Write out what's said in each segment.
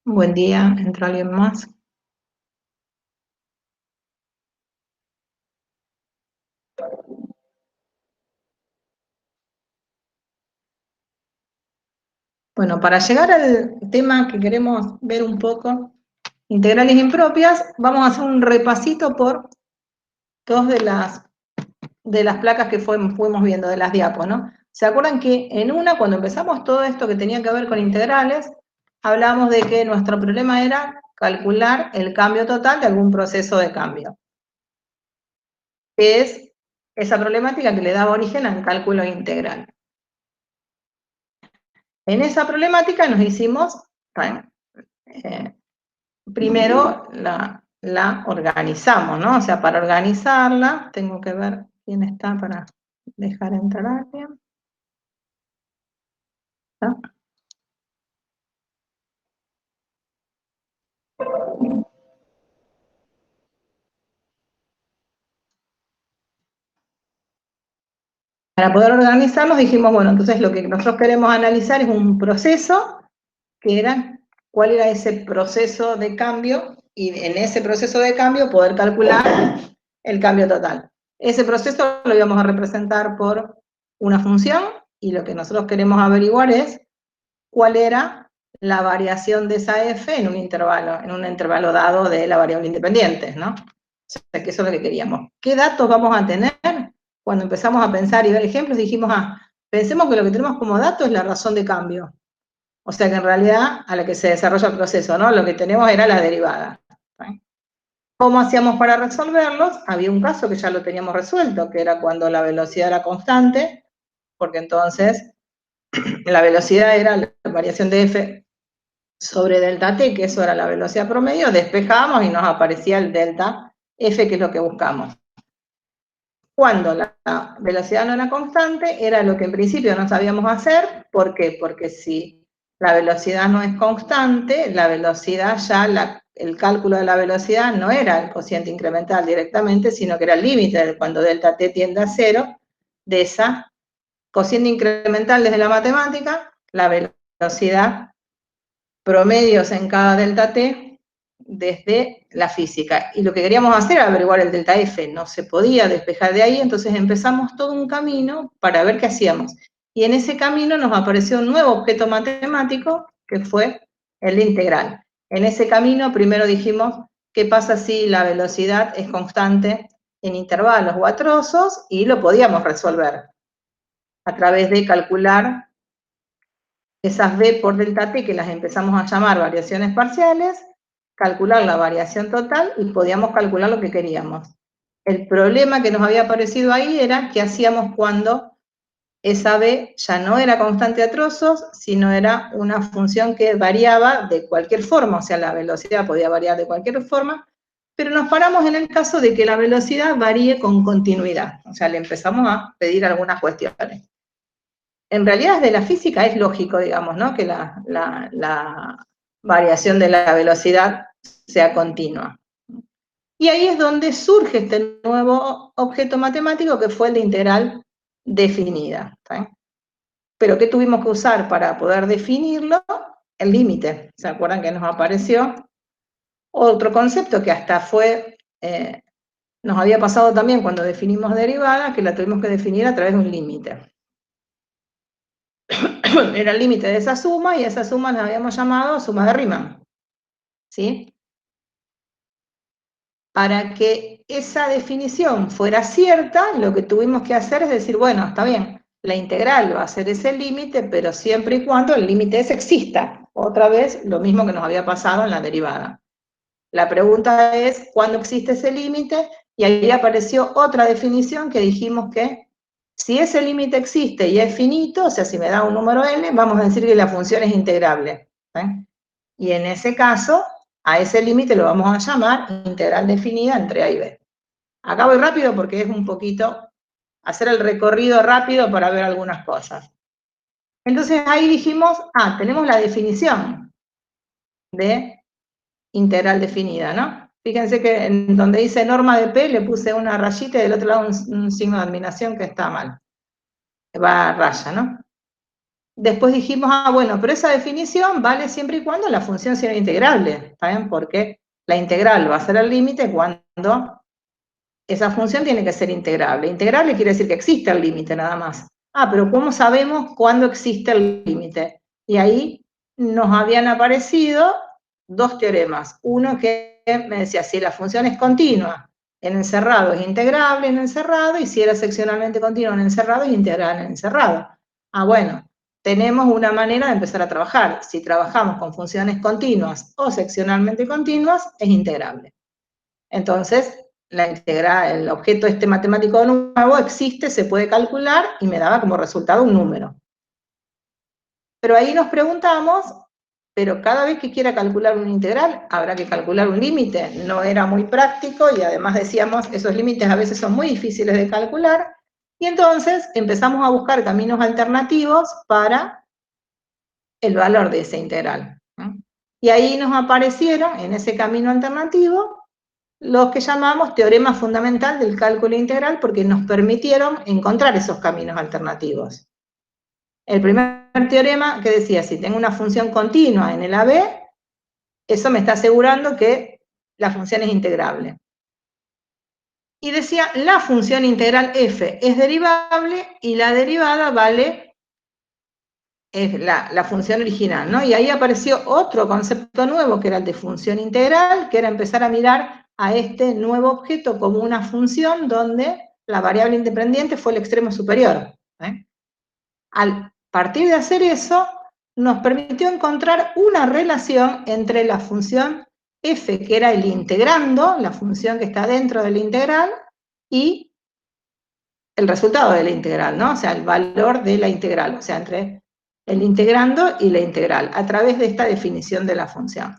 Buen día, ¿entra alguien más? Bueno, para llegar al tema que queremos ver un poco, integrales impropias, vamos a hacer un repasito por dos de las placas que fuimos viendo, de las diapos, ¿no? ¿Se acuerdan que en una, cuando empezamos todo esto que tenía que ver con integrales, hablamos de que nuestro problema era calcular el cambio total de algún proceso de cambio, que es esa problemática que le daba origen al cálculo integral. En esa problemática nos hicimos, primero la organizamos, ¿no? O sea, para organizarla, tengo que ver quién está para dejar entrar a alguien. ¿Está? Para poder organizarnos dijimos, bueno, entonces lo que nosotros queremos analizar es un proceso, que era cuál era ese proceso de cambio, y en ese proceso de cambio poder calcular el cambio total. Ese proceso lo íbamos a representar por una función, y lo que nosotros queremos averiguar es cuál era la variación de esa f en un intervalo dado de la variable independiente, ¿no? O sea, que eso es lo que queríamos. ¿Qué datos vamos a tener? Cuando empezamos a pensar y ver ejemplos, dijimos, pensemos que lo que tenemos como dato es la razón de cambio. O sea que en realidad, a la que se desarrolla el proceso, ¿no? Lo que tenemos era la derivada. ¿Cómo hacíamos para resolverlos? Había un caso que ya lo teníamos resuelto, que era cuando la velocidad era constante, porque entonces la velocidad era la variación de f sobre delta t, que eso era la velocidad promedio, despejamos y nos aparecía el delta f, que es lo que buscamos. Cuando la velocidad no era constante, era lo que en principio no sabíamos hacer. ¿Por qué? Porque si la velocidad no es constante, la velocidad ya, el cálculo de la velocidad no era el cociente incremental directamente, sino que era el límite de cuando delta t tiende a 0, de esa cociente incremental desde la matemática, la velocidad promedios en cada delta t desde la física. Y lo que queríamos hacer era averiguar el delta f, no se podía despejar de ahí, entonces empezamos todo un camino para ver qué hacíamos. Y en ese camino nos apareció un nuevo objeto matemático, que fue el integral. En ese camino primero dijimos, ¿qué pasa si la velocidad es constante en intervalos o a trozos? Y lo podíamos resolver a través de calcular esas b por delta t, que las empezamos a llamar variaciones parciales, calcular la variación total y podíamos calcular lo que queríamos. El problema que nos había aparecido ahí era qué hacíamos cuando esa b ya no era constante a trozos, sino era una función que variaba de cualquier forma, o sea, la velocidad podía variar de cualquier forma, pero nos paramos en el caso de que la velocidad varíe con continuidad, o sea, le empezamos a pedir algunas cuestiones. En realidad desde la física es lógico, digamos, ¿no? Que la variación de la velocidad sea continua. Y ahí es donde surge este nuevo objeto matemático, que fue el de integral definida. ¿Sí? Pero ¿qué tuvimos que usar para poder definirlo? El límite. ¿Se acuerdan que nos apareció otro concepto que hasta nos había pasado también cuando definimos derivada, que la tuvimos que definir a través de un límite? Era el límite de esa suma, y esa suma la habíamos llamado suma de Riemann. ¿Sí? Para que esa definición fuera cierta, lo que tuvimos que hacer es decir, bueno, está bien, la integral va a ser ese límite, pero siempre y cuando el límite ese exista. Otra vez, lo mismo que nos había pasado en la derivada. La pregunta es, ¿cuándo existe ese límite? Y ahí apareció otra definición que dijimos que si ese límite existe y es finito, o sea, si me da un número n, vamos a decir que la función es integrable. Y en ese caso, a ese límite lo vamos a llamar integral definida entre a y b. Acá voy rápido porque es un poquito hacer el recorrido rápido para ver algunas cosas. Entonces ahí dijimos, tenemos la definición de integral definida, ¿no? Fíjense que en donde dice norma de P le puse una rayita y del otro lado un signo de admiración que está mal. Va a raya, ¿no? Después dijimos, bueno, pero esa definición vale siempre y cuando la función sea integrable, ¿saben? Porque la integral va a ser el límite cuando esa función tiene que ser integrable. Integrable quiere decir que existe el límite nada más. Pero ¿cómo sabemos cuándo existe el límite? Y ahí nos habían aparecido dos teoremas. Uno que me decía, si la función es continua en encerrado es integrable en encerrado, y si era seccionalmente continua en encerrado es integral en encerrado. Bueno, tenemos una manera de empezar a trabajar. Si trabajamos con funciones continuas o seccionalmente continuas, es integrable. Entonces, el objeto este matemático nuevo existe, se puede calcular, y me daba como resultado un número. Pero ahí nos preguntamos, pero cada vez que quiera calcular una integral, habrá que calcular un límite. No era muy práctico, y además decíamos, esos límites a veces son muy difíciles de calcular, y entonces empezamos a buscar caminos alternativos para el valor de esa integral. Y ahí nos aparecieron, en ese camino alternativo, los que llamamos teorema fundamental del cálculo integral, porque nos permitieron encontrar esos caminos alternativos. El primer teorema que decía, si tengo una función continua en el AB, eso me está asegurando que la función es integrable. Y decía, la función integral f es derivable y la derivada vale la función original, ¿no? Y ahí apareció otro concepto nuevo, que era el de función integral, que era empezar a mirar a este nuevo objeto como una función donde la variable independiente fue el extremo superior. Al partir de hacer eso, nos permitió encontrar una relación entre la función f, que era el integrando, la función que está dentro de la integral, y el resultado de la integral, ¿no? O sea, el valor de la integral, o sea, entre el integrando y la integral, a través de esta definición de la función.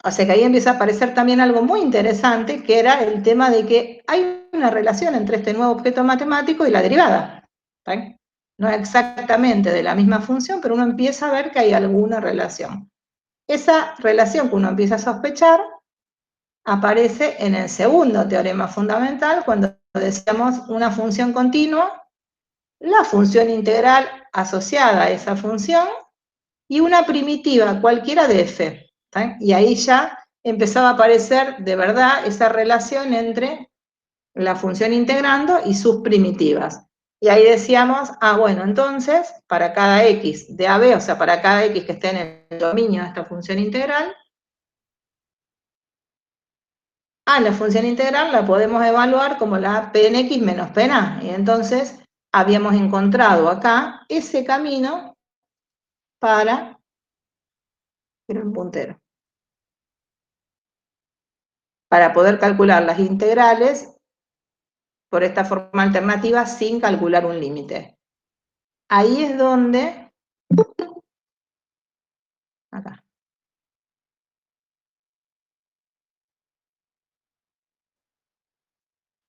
O sea que ahí empieza a aparecer también algo muy interesante, que era el tema de que hay una relación entre este nuevo objeto matemático y la derivada. ¿Sí? No es exactamente de la misma función, pero uno empieza a ver que hay alguna relación. Esa relación que uno empieza a sospechar aparece en el segundo teorema fundamental, cuando decíamos una función continua, la función integral asociada a esa función, y una primitiva cualquiera de f. ¿Sí? Y ahí ya empezaba a aparecer de verdad esa relación entre la función integrando y sus primitivas. Y ahí decíamos, bueno, entonces, para cada x de AB, o sea, para cada x que esté en el dominio de esta función integral, la función integral la podemos evaluar como la p en x menos p en a. Y entonces habíamos encontrado acá ese camino para, era un puntero, para poder calcular las integrales por esta forma alternativa sin calcular un límite. Ahí es donde, acá,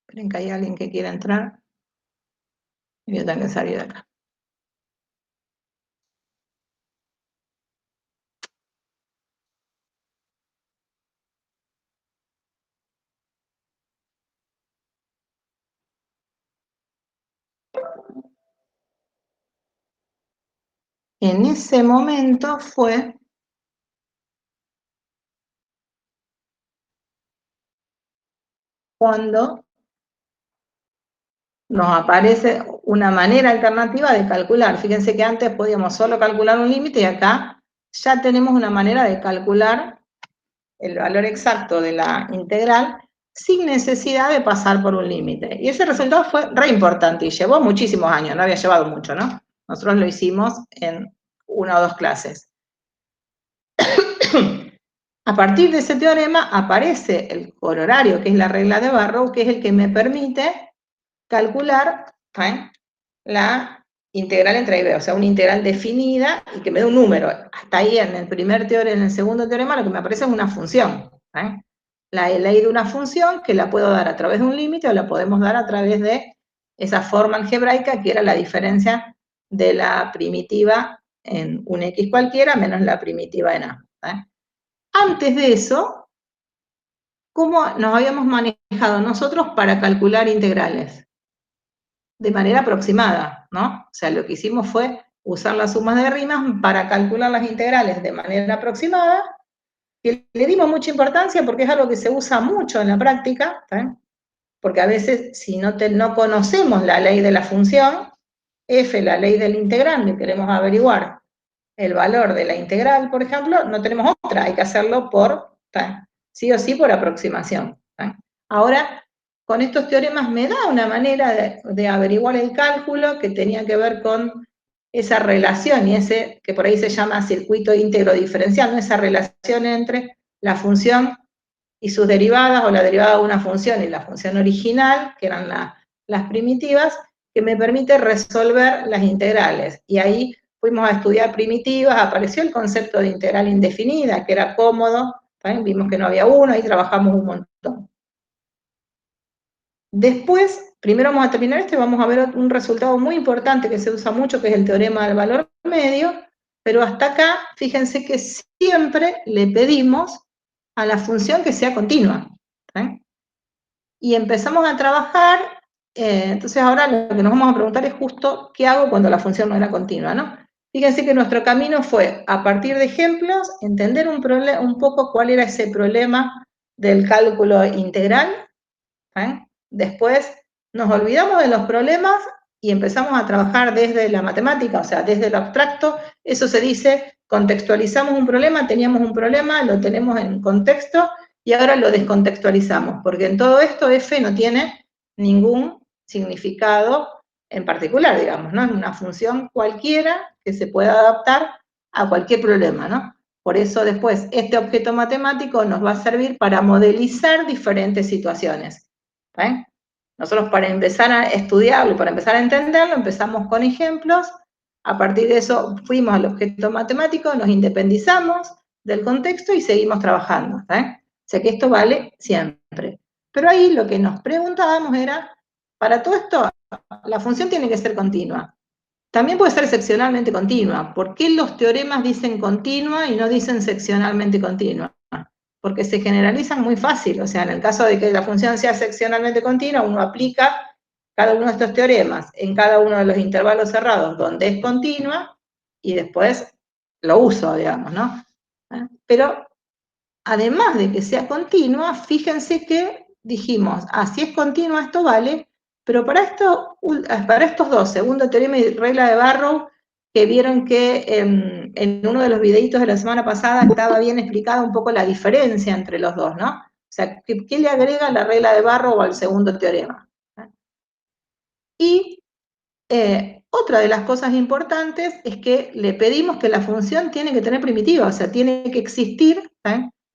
esperen que hay alguien que quiera entrar, y yo tengo que salir de acá. En ese momento fue cuando nos aparece una manera alternativa de calcular. Fíjense que antes podíamos solo calcular un límite, y acá ya tenemos una manera de calcular el valor exacto de la integral sin necesidad de pasar por un límite. Y ese resultado fue re importante y llevó muchísimos años, no había llevado mucho, ¿no? Nosotros lo hicimos en 1 o 2 clases. A partir de ese teorema aparece el corolario, que es la regla de Barrow, que es el que me permite calcular la integral entre A y B, o sea, una integral definida y que me dé un número. Hasta ahí en el primer teorema, en el segundo teorema, lo que me aparece es una función. La ley de una función que la puedo dar a través de un límite o la podemos dar a través de esa forma algebraica que era la diferencia de la primitiva en un x cualquiera menos la primitiva en A. Antes de eso, ¿cómo nos habíamos manejado nosotros para calcular integrales? De manera aproximada, ¿no? O sea, lo que hicimos fue usar las sumas de rimas para calcular las integrales de manera aproximada, y le dimos mucha importancia porque es algo que se usa mucho en la práctica, ¿eh? Porque a veces si no conocemos la ley de la función, f, la ley del integrando, y queremos averiguar el valor de la integral, por ejemplo, no tenemos otra, hay que hacerlo por, sí o sí por aproximación. Ahora, con estos teoremas me da una manera de averiguar el cálculo que tenía que ver con esa relación y ese que por ahí se llama circuito íntegro diferencial, ¿no? Esa relación entre la función y sus derivadas, o la derivada de una función y la función original, que eran las primitivas, que me permite resolver las integrales. Y ahí fuimos a estudiar primitivas, apareció el concepto de integral indefinida, que era cómodo, ¿saben? Vimos que no había uno, ahí trabajamos un montón. Después, primero vamos a terminar esto y vamos a ver un resultado muy importante que se usa mucho, que es el teorema del valor medio, pero hasta acá, fíjense que siempre le pedimos a la función que sea continua. Y empezamos a trabajar, entonces ahora lo que nos vamos a preguntar es justo qué hago cuando la función no era continua, ¿no? Fíjense que nuestro camino fue, a partir de ejemplos, entender un poco cuál era ese problema del cálculo integral. Después nos olvidamos de los problemas y empezamos a trabajar desde la matemática, o sea, desde lo abstracto. Eso se dice, contextualizamos un problema, teníamos un problema, lo tenemos en contexto y ahora lo descontextualizamos, porque en todo esto f no tiene ningún significado en particular, digamos, ¿no? Es una función cualquiera que se pueda adaptar a cualquier problema, ¿no? Por eso después este objeto matemático nos va a servir para modelizar diferentes situaciones. Nosotros para empezar a estudiarlo, para empezar a entenderlo, empezamos con ejemplos, a partir de eso fuimos al objeto matemático, nos independizamos del contexto y seguimos trabajando. O sea que esto vale siempre. Pero ahí lo que nos preguntábamos era, para todo esto, la función tiene que ser continua. También puede ser seccionalmente continua. ¿Por qué los teoremas dicen continua y no dicen seccionalmente continua? Porque se generalizan muy fácil. O sea, en el caso de que la función sea seccionalmente continua, uno aplica cada uno de estos teoremas en cada uno de los intervalos cerrados donde es continua y después lo uso, digamos, ¿no? Pero además de que sea continua, fíjense que dijimos, si es continua esto vale, pero para estos dos, segundo teorema y regla de Barrow, que vieron que en uno de los videitos de la semana pasada estaba bien explicada un poco la diferencia entre los dos, ¿no? O sea, ¿qué le agrega la regla de Barrow al segundo teorema? Y otra de las cosas importantes es que le pedimos que la función tiene que tener primitiva, o sea, tiene que existir,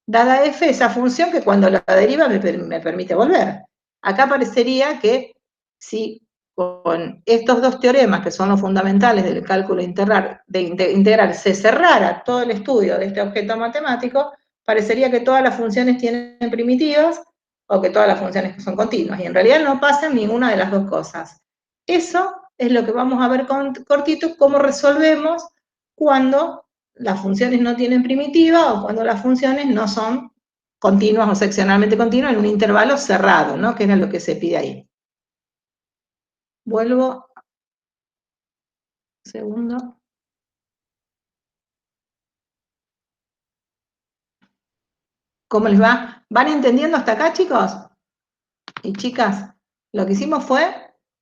dada f, esa función que cuando la deriva me permite volver. Acá parecería que si con estos dos teoremas, que son los fundamentales del cálculo integral, se cerrara todo el estudio de este objeto matemático, parecería que todas las funciones tienen primitivas o que todas las funciones son continuas, y en realidad no pasa ninguna de las dos cosas. Eso es lo que vamos a ver cortito, cómo resolvemos cuando las funciones no tienen primitiva o cuando las funciones no son continuas o seccionalmente continuas en un intervalo cerrado, ¿no? Que era lo que se pide ahí. Vuelvo. Segundo. ¿Cómo les va? ¿Van entendiendo hasta acá, chicos? Y chicas, lo que hicimos fue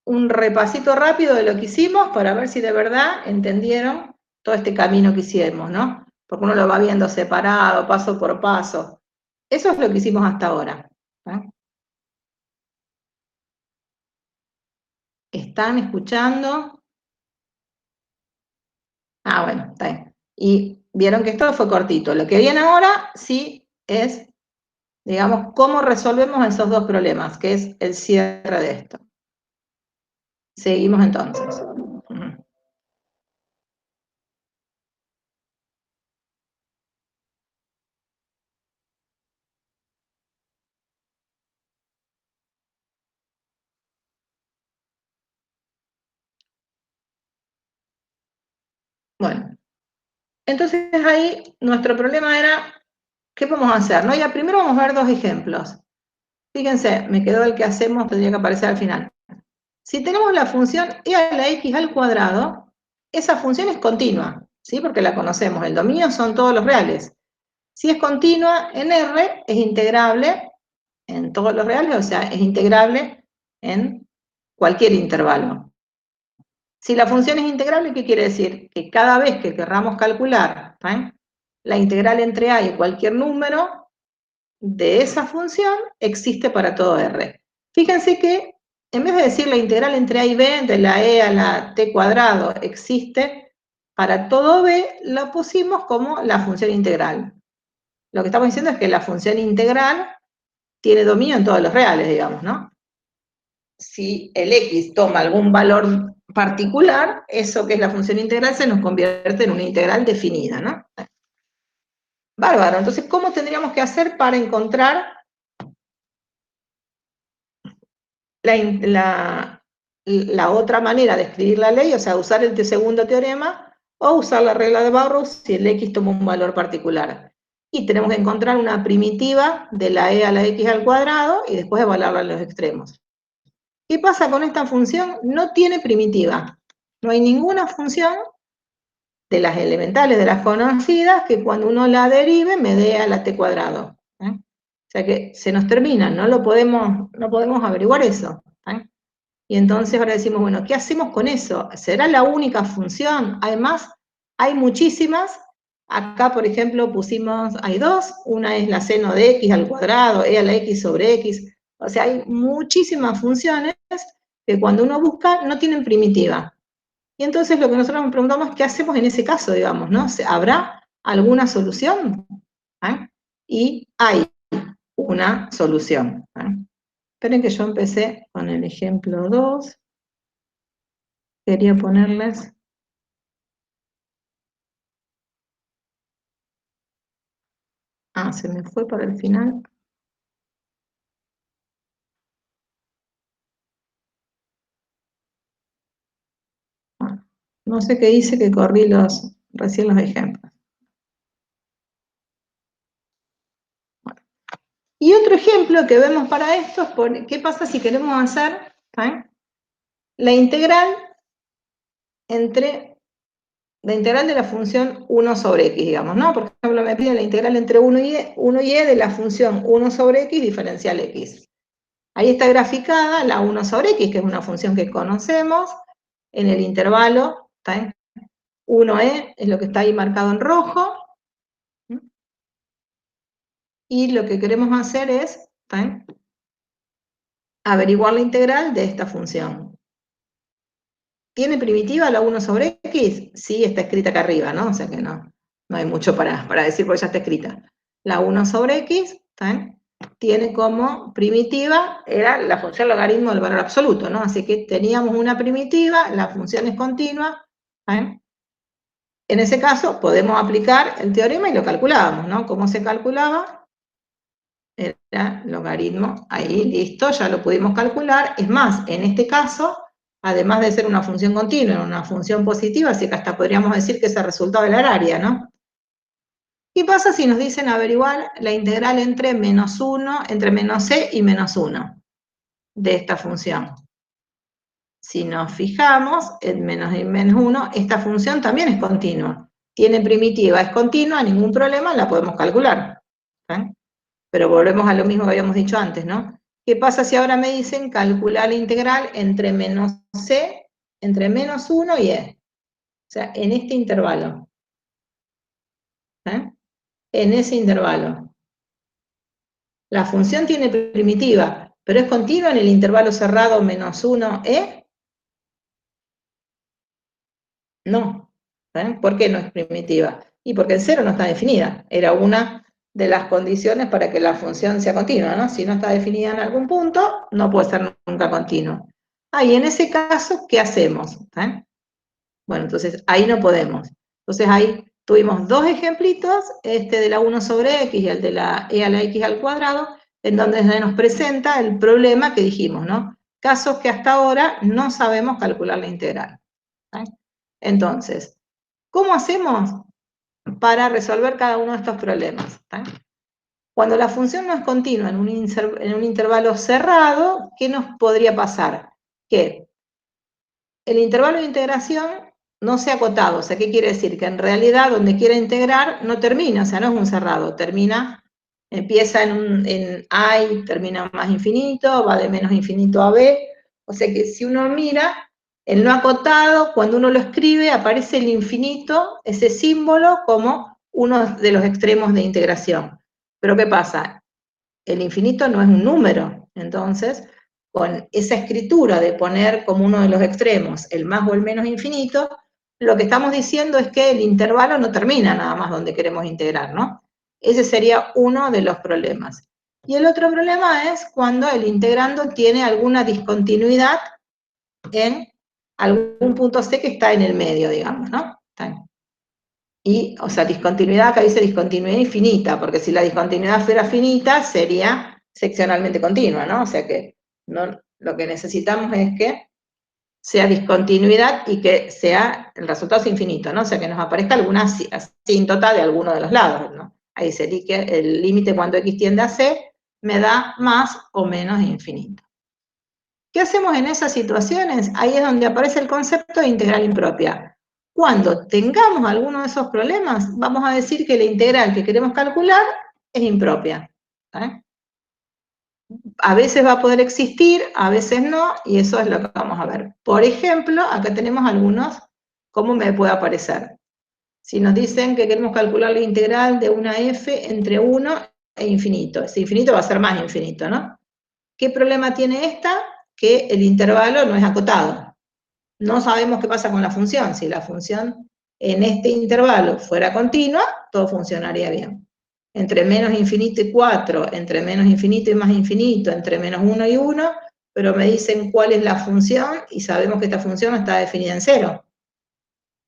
un repasito rápido de lo que hicimos para ver si de verdad entendieron todo este camino que hicimos, ¿no? Porque uno lo va viendo separado, paso por paso. Eso es lo que hicimos hasta ahora. ¿Están escuchando? Bueno, está bien. Y vieron que esto fue cortito. Lo que viene ahora sí es, digamos, cómo resolvemos esos dos problemas, que es el cierre de esto. Seguimos entonces. Bueno, entonces ahí nuestro problema era ¿qué podemos hacer? ¿No? Ya primero vamos a ver dos ejemplos. Fíjense, me quedó el que hacemos, tendría que aparecer al final. Si tenemos la función e a la x al cuadrado, esa función es continua, ¿sí? Porque la conocemos, el dominio son todos los reales. Si es continua en R, es integrable en todos los reales, o sea, es integrable en cualquier intervalo. Si la función es integrable, ¿qué quiere decir? Que cada vez que querramos calcular la integral entre a y cualquier número de esa función, existe para todo R. Fíjense que en vez de decir la integral entre a y b, de la e a la t cuadrado, existe para todo b, lo pusimos como la función integral. Lo que estamos diciendo es que la función integral tiene dominio en todos los reales, digamos, ¿no? Si el x toma algún valor particular, eso que es la función integral se nos convierte en una integral definida, ¿no? Bárbaro. Entonces, ¿cómo tendríamos que hacer para encontrar la otra manera de escribir la ley? O sea, usar el segundo teorema o usar la regla de Burrows si el x toma un valor particular. Y tenemos que encontrar una primitiva de la e a la x al cuadrado y después evaluarla en los extremos. ¿Qué pasa con esta función? No tiene primitiva. No hay ninguna función de las elementales, de las conocidas, que cuando uno la derive me dé a la t cuadrado. O sea que se nos termina, no podemos averiguar eso. Y entonces ahora decimos, bueno, ¿qué hacemos con eso? ¿Será la única función? Además, hay muchísimas. Acá, por ejemplo, hay dos. Una es la seno de x al cuadrado, e a la x sobre x. O sea, hay muchísimas funciones que cuando uno busca no tienen primitiva. Y entonces lo que nosotros nos preguntamos es, ¿qué hacemos en ese caso, digamos, no? ¿Habrá alguna solución? Y hay una solución. Esperen que yo empecé con el ejemplo 2. Quería ponerles... se me fue para el final. No sé qué hice, que corrí recién los ejemplos. Y otro ejemplo que vemos para esto es qué pasa si queremos hacer la integral de la función 1 sobre x, digamos, ¿no? Por ejemplo, me pide la integral entre 1 y e de la función 1 sobre x diferencial x. Ahí está graficada la 1 sobre x, que es una función que conocemos, en el intervalo, 1e es lo que está ahí marcado en rojo, y lo que queremos hacer es averiguar la integral de esta función. ¿Tiene primitiva la 1 sobre x? Sí, está escrita acá arriba, ¿no? O sea que no hay mucho para decir porque ya está escrita. La 1 sobre x tiene como primitiva, era la función logaritmo del valor absoluto, ¿no? Así que teníamos una primitiva, la función es continua. En ese caso podemos aplicar el teorema y lo calculábamos, ¿no? ¿Cómo se calculaba? Era logaritmo, ahí, listo, ya lo pudimos calcular. Es más, en este caso, además de ser una función continua, una función positiva, así que hasta podríamos decir que es el resultado de la área, ¿no? ¿Qué pasa si nos dicen averiguar la integral entre menos c y menos 1 de esta función? Si nos fijamos, en menos y menos 1, esta función también es continua. Tiene primitiva, es continua, ningún problema, la podemos calcular. Pero volvemos a lo mismo que habíamos dicho antes, ¿no? ¿Qué pasa si ahora me dicen calcular la integral entre menos c, entre menos 1 y e? O sea, en este intervalo. En ese intervalo. La función tiene primitiva, pero es continua en el intervalo cerrado menos 1, e. No. ¿Por qué no es primitiva? Y porque el 0 no está definida. Era una de las condiciones para que la función sea continua, ¿no? Si no está definida en algún punto, no puede ser nunca continuo. Y en ese caso, ¿qué hacemos? Bueno, entonces ahí no podemos. Entonces ahí tuvimos dos ejemplitos, este de la 1 sobre x y el de la e a la x al cuadrado, en donde se nos presenta el problema que dijimos, ¿no? Casos que hasta ahora no sabemos calcular la integral. Entonces, ¿cómo hacemos para resolver cada uno de estos problemas? Cuando la función no es continua en un intervalo cerrado, ¿qué nos podría pasar? Que el intervalo de integración no sea acotado. O sea, ¿qué quiere decir? Que en realidad donde quiere integrar no termina, o sea, no es un cerrado, empieza en A y termina más infinito, va de menos infinito a B. O sea que si uno mira el no acotado, cuando uno lo escribe, aparece el infinito, ese símbolo, como uno de los extremos de integración. Pero ¿qué pasa? El infinito no es un número, entonces, con esa escritura de poner como uno de los extremos el más o el menos infinito, lo que estamos diciendo es que el intervalo no termina nada más donde queremos integrar, ¿no? Ese sería uno de los problemas. Y el otro problema es cuando el integrando tiene alguna discontinuidad en algún punto C que está en el medio, digamos, ¿no? Y, o sea, discontinuidad, acá dice discontinuidad infinita, porque si la discontinuidad fuera finita, sería seccionalmente continua, ¿no? O sea que no, lo que necesitamos es que sea discontinuidad y que sea, el resultado es infinito, ¿no? O sea que nos aparezca alguna asíntota de alguno de los lados, ¿no? Ahí sería que el límite cuando x tiende a c me da más o menos infinito. ¿Qué hacemos en esas situaciones? Ahí es donde aparece el concepto de integral impropia. Cuando tengamos alguno de esos problemas, vamos a decir que la integral que queremos calcular es impropia. A veces va a poder existir, a veces no, y eso es lo que vamos a ver. Por ejemplo, acá tenemos algunos, ¿cómo me puede aparecer? Si nos dicen que queremos calcular la integral de una f entre 1 e infinito, ese infinito va a ser más infinito, ¿no? ¿Qué problema tiene esta? Que el intervalo no es acotado. No sabemos qué pasa con la función. Si la función en este intervalo fuera continua, todo funcionaría bien. Entre menos infinito y 4, entre menos infinito y más infinito, entre menos 1 y 1, pero me dicen cuál es la función y sabemos que esta función está definida en 0.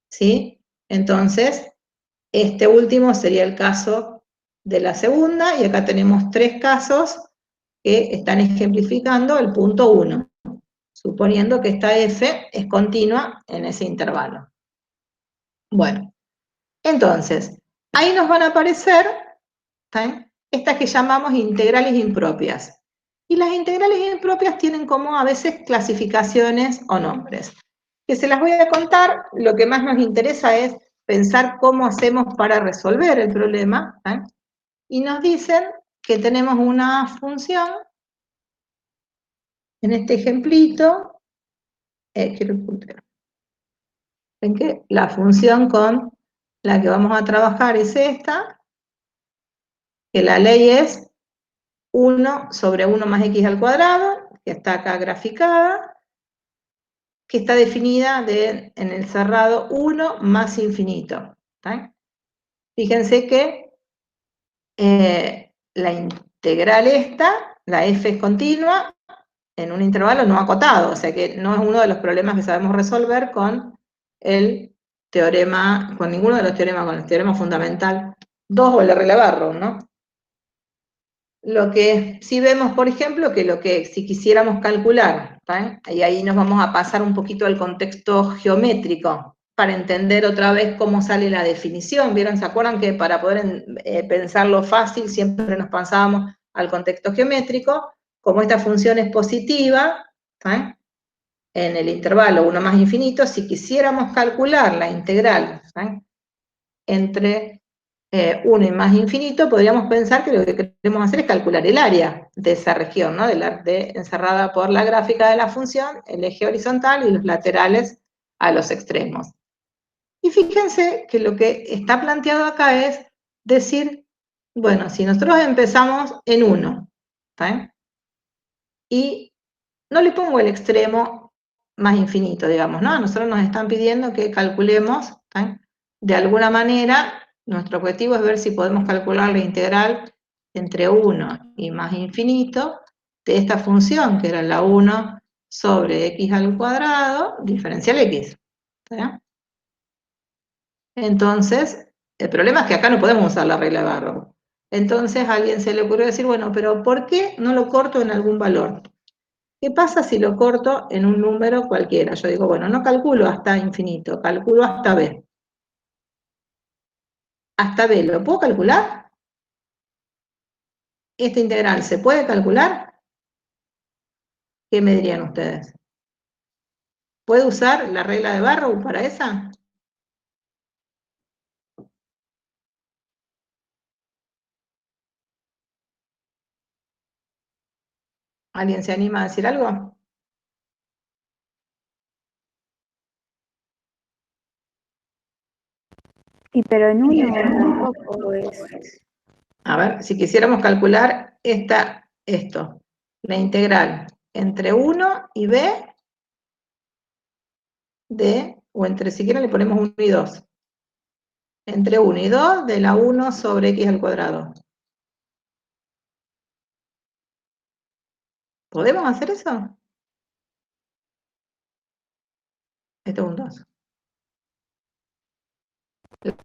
¿Sí? Entonces, este último sería el caso de la segunda, y acá tenemos 3 casos que están ejemplificando el punto 1, suponiendo que esta f es continua en ese intervalo. Bueno, entonces, ahí nos van a aparecer estas que llamamos integrales impropias. Y las integrales impropias tienen como a veces clasificaciones o nombres. Que se las voy a contar, lo que más nos interesa es pensar cómo hacemos para resolver el problema. Y nos dicen que tenemos una función, en este ejemplito, quiero el puntero. Ven que la función con la que vamos a trabajar es esta, que la ley es 1 sobre 1 más x al cuadrado, que está acá graficada, que está definida en el cerrado 1 más infinito. Fíjense que la integral esta, la f es continua, en un intervalo no acotado, o sea que no es uno de los problemas que sabemos resolver con el teorema, con ninguno de los teoremas, con el teorema fundamental 2 o el de Rayleigh-Barrow, ¿no? Lo que sí vemos, por ejemplo, que lo que si quisiéramos calcular, y ahí nos vamos a pasar un poquito al contexto geométrico, para entender otra vez cómo sale la definición. ¿Vieron? ¿Se acuerdan que para poder pensarlo fácil siempre nos pasábamos al contexto geométrico? Como esta función es positiva, en el intervalo 1 más infinito, si quisiéramos calcular la integral entre 1 y más infinito, podríamos pensar que lo que queremos hacer es calcular el área de esa región, ¿no? Encerrada por la gráfica de la función, el eje horizontal y los laterales a los extremos. Y fíjense que lo que está planteado acá es decir, bueno, si nosotros empezamos en 1, y no le pongo el extremo más infinito, digamos, ¿no? A nosotros nos están pidiendo que calculemos, de alguna manera, nuestro objetivo es ver si podemos calcular la integral entre 1 y más infinito de esta función, que era la 1 sobre x al cuadrado, diferencial x. Entonces, el problema es que acá no podemos usar la regla de Barrow. Entonces a alguien se le ocurrió decir, bueno, pero ¿por qué no lo corto en algún valor? ¿Qué pasa si lo corto en un número cualquiera? Yo digo, bueno, no calculo hasta infinito, calculo hasta b. Hasta b, ¿lo puedo calcular? ¿esta integral se puede calcular? ¿Qué me dirían ustedes? ¿Puedo usar la regla de Barrow para esa? ¿Alguien se anima a decir algo? Y pero en uno tampoco es. A ver, si quisiéramos calcular esto, la integral entre 1 y b o entre, si quieren le ponemos 1 y 2, entre 1 y 2 de la 1 sobre x al cuadrado. ¿Podemos hacer eso? Esto es un 2.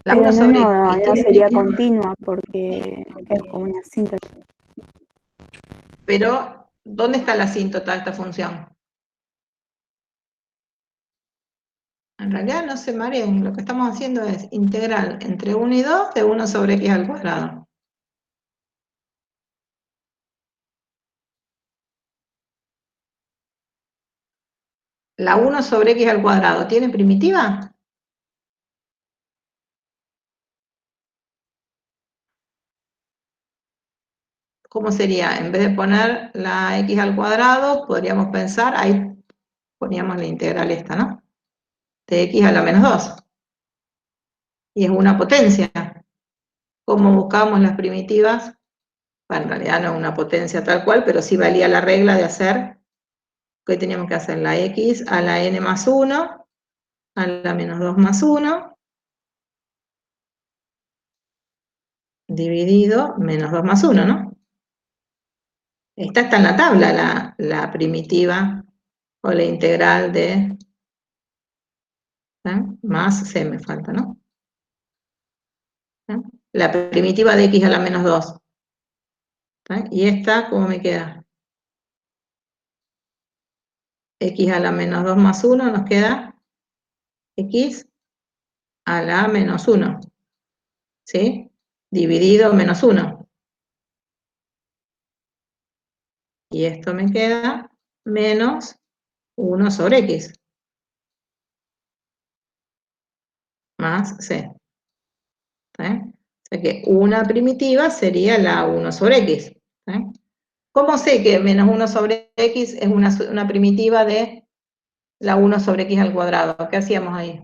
La 1 Pero sobre no x tiene, sería continua porque es como una síntesis. pero ¿dónde está la asíntota de esta función? En realidad no se mareen, lo que estamos haciendo es integral entre 1 y 2 de 1 sobre x al cuadrado. La 1 sobre x al cuadrado, ¿tiene primitiva? ¿Cómo sería? En vez de poner la x al cuadrado, podríamos pensar, ahí poníamos la integral esta, ¿no? De x a la menos 2. Y es una potencia. ¿Cómo buscamos las primitivas? Bueno, en realidad no es una potencia tal cual, pero sí valía la regla de hacer, ¿qué teníamos que hacer? La x a la n más 1, a la menos 2 más 1, dividido menos 2 más 1, ¿no? Esta está en la tabla, la primitiva o la integral de más c me falta, ¿no? La primitiva de x a la menos 2. Y esta, ¿cómo me queda? X a la menos 2 más 1 nos queda x a la menos 1, ¿sí? Dividido menos 1. Y esto me queda menos 1 sobre x, más c. O sea que una primitiva sería la 1 sobre x. ¿Cómo sé que menos 1 sobre x es una primitiva de la 1 sobre x al cuadrado? ¿Qué hacíamos ahí?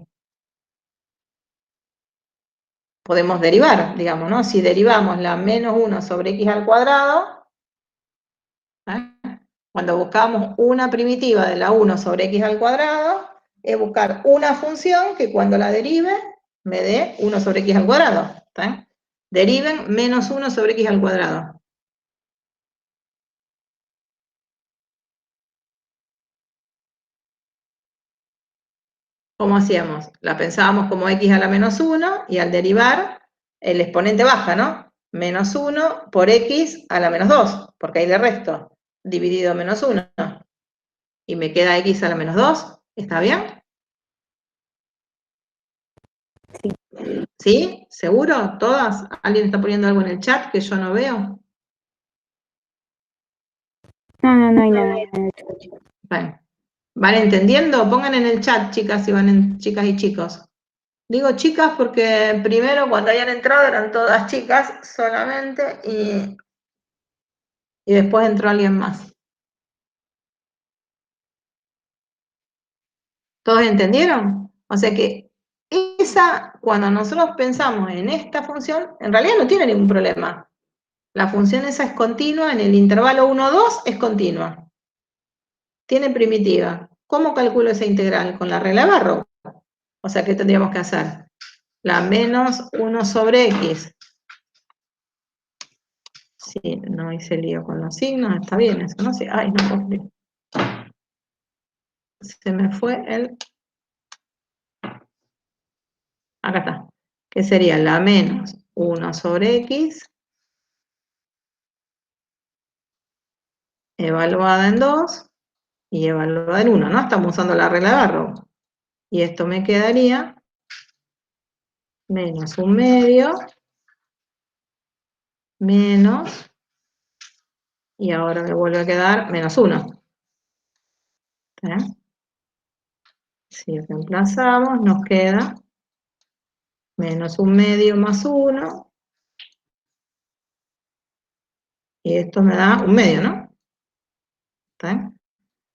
Podemos derivar, digamos, ¿no? Si derivamos la menos 1 sobre x al cuadrado, cuando buscamos una primitiva de la 1 sobre x al cuadrado, es buscar una función que cuando la derive me dé 1 sobre x al cuadrado. Deriven menos 1 sobre x al cuadrado. ¿Cómo hacíamos? La pensábamos como x a la menos 1 y al derivar el exponente baja, ¿no? Menos 1 por x a la menos 2, porque ahí le resto, dividido menos 1. Y me queda x a la menos 2. ¿Está bien? Sí. ¿Sí? ¿Seguro? ¿Todas? ¿Alguien está poniendo algo en el chat que yo no veo? No hay nada. Bueno. ¿Van entendiendo? Pongan en el chat, chicas, si chicas y chicos. Digo chicas porque primero cuando hayan entrado eran todas chicas solamente y después entró alguien más. ¿Todos entendieron? O sea que cuando nosotros pensamos en esta función, en realidad no tiene ningún problema. La función esa es continua, en el intervalo 1, 2 es continua. Tiene primitiva. ¿Cómo calculo esa integral? Con la regla de Barrow. O sea, ¿qué tendríamos que hacer? La menos 1 sobre x. Sí, no hice lío con los signos, está bien eso, ¿no? Sí, ay, no puedo creer. Se me fue el... Acá está. Que sería la menos 1 sobre x evaluada en 2 y evaluada en 1, ¿no? Estamos usando la regla de Barrow. Y esto me quedaría menos 1 medio menos Y ahora me vuelve a quedar menos 1. Si reemplazamos, nos queda menos 1/2 más 1. Y esto me da 1/2, ¿no? ¿Está bien?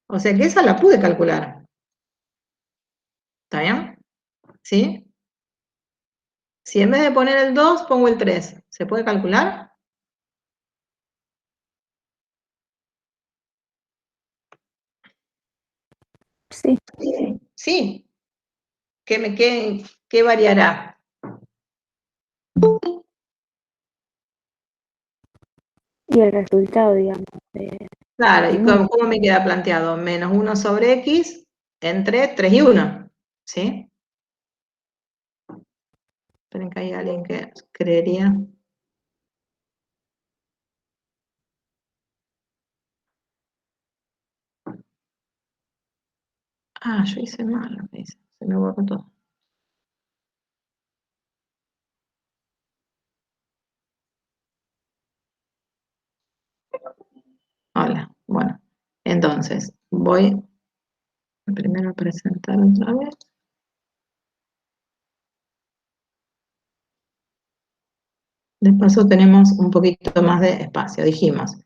O sea que esa la pude calcular. ¿Está bien? ¿Sí? Si en vez de poner el 2, pongo el 3, ¿se puede calcular? Sí. Sí. ¿Qué variará? Y el resultado, digamos. Claro, ¿y cómo me queda planteado? Menos 1 sobre x entre 3 y 1, ¿sí? Esperen que hay alguien que creería. Ah, yo hice mal lo que hice, se me borró todo. Hola, bueno, entonces voy primero a presentar otra vez. De paso tenemos un poquito más de espacio, dijimos.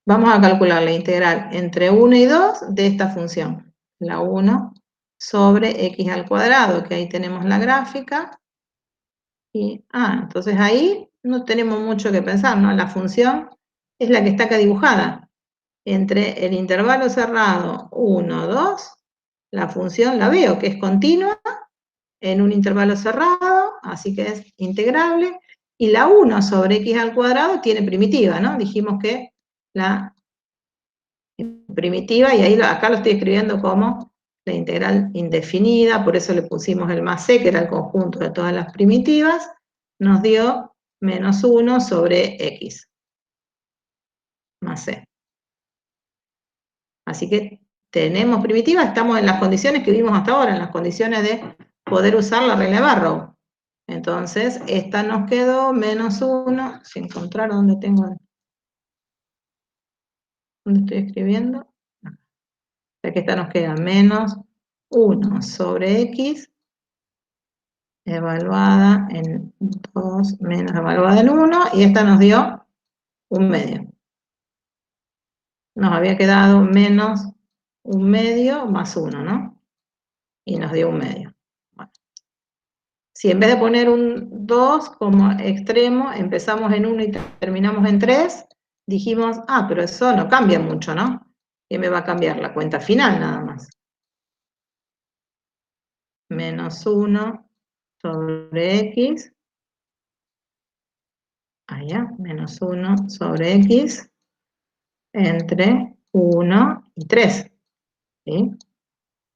Vamos a calcular la integral entre 1 y 2 de esta función, la 1 sobre x al cuadrado, que ahí tenemos la gráfica. Y, entonces ahí no tenemos mucho que pensar, ¿no? La función es la que está acá dibujada. Entre el intervalo cerrado 1, 2, la función la veo, que es continua en un intervalo cerrado, así que es integrable, y la 1 sobre x al cuadrado tiene primitiva, ¿no? Dijimos que la primitiva, y ahí acá lo estoy escribiendo como la integral indefinida, por eso le pusimos el más c, que era el conjunto de todas las primitivas, nos dio menos 1 sobre x, más c. Así que tenemos primitiva, estamos en las condiciones que vimos hasta ahora, en las condiciones de poder usar la regla de Barrow. Entonces, esta nos quedó menos 1, si encontrar dónde tengo, dónde estoy escribiendo. O sea que esta nos queda menos 1 sobre x, evaluada en 2 menos evaluada en 1, y esta nos dio 1/2. Nos había quedado menos 1/2 más 1, ¿no? Y nos dio 1/2. Bueno. Si en vez de poner un 2 como extremo, empezamos en 1 y terminamos en 3, dijimos, pero eso no cambia mucho, ¿no? ¿Qué me va a cambiar? La cuenta final nada más. Menos 1 sobre x, allá, menos 1 sobre x, entre 1 y 3, ¿sí?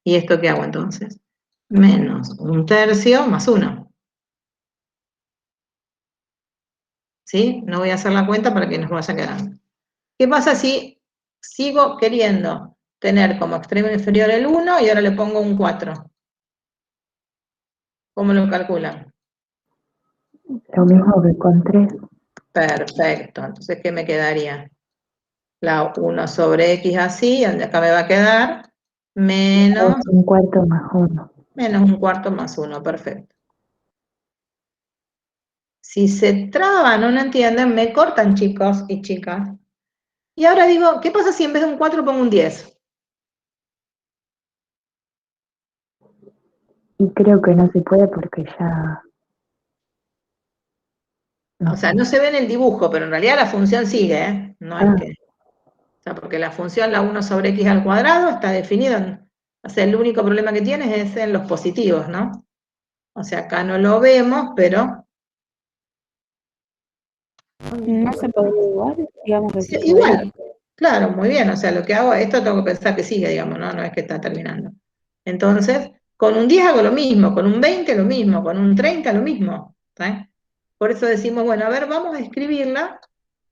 ¿Y esto qué hago entonces? Menos 1/3 más 1. ¿Sí? No voy a hacer la cuenta para que nos vaya quedando. ¿Qué pasa si sigo queriendo tener como extremo inferior el 1 y ahora le pongo un 4? ¿Cómo lo calculan? Lo mismo que con 3. Perfecto. Entonces, ¿qué me quedaría? La 1 sobre x así, donde acá me va a quedar menos Un cuarto más 1. menos un cuarto más 1. Perfecto. Si se traban o no entienden, me cortan, chicos y chicas. Y ahora digo, ¿qué pasa si en vez de un 4 pongo un 10? Y creo que no se puede porque ya... O sea, no se ve en el dibujo, pero en realidad la función sigue, ¿eh? No es que... O sea, porque la función, la 1 sobre x al cuadrado, está definida. O sea, el único problema que tienes es en los positivos, ¿no? O sea, acá no lo vemos, pero... No se podría igual, digamos que Sí, se podría. igual, claro, muy bien. O sea, lo que hago, esto tengo que pensar que sigue, digamos, ¿no? No es que está terminando. Entonces, con un 10 hago lo mismo, con un 20 lo mismo, con un 30 lo mismo. ¿Sí? Por eso decimos, bueno, a ver, vamos a escribirla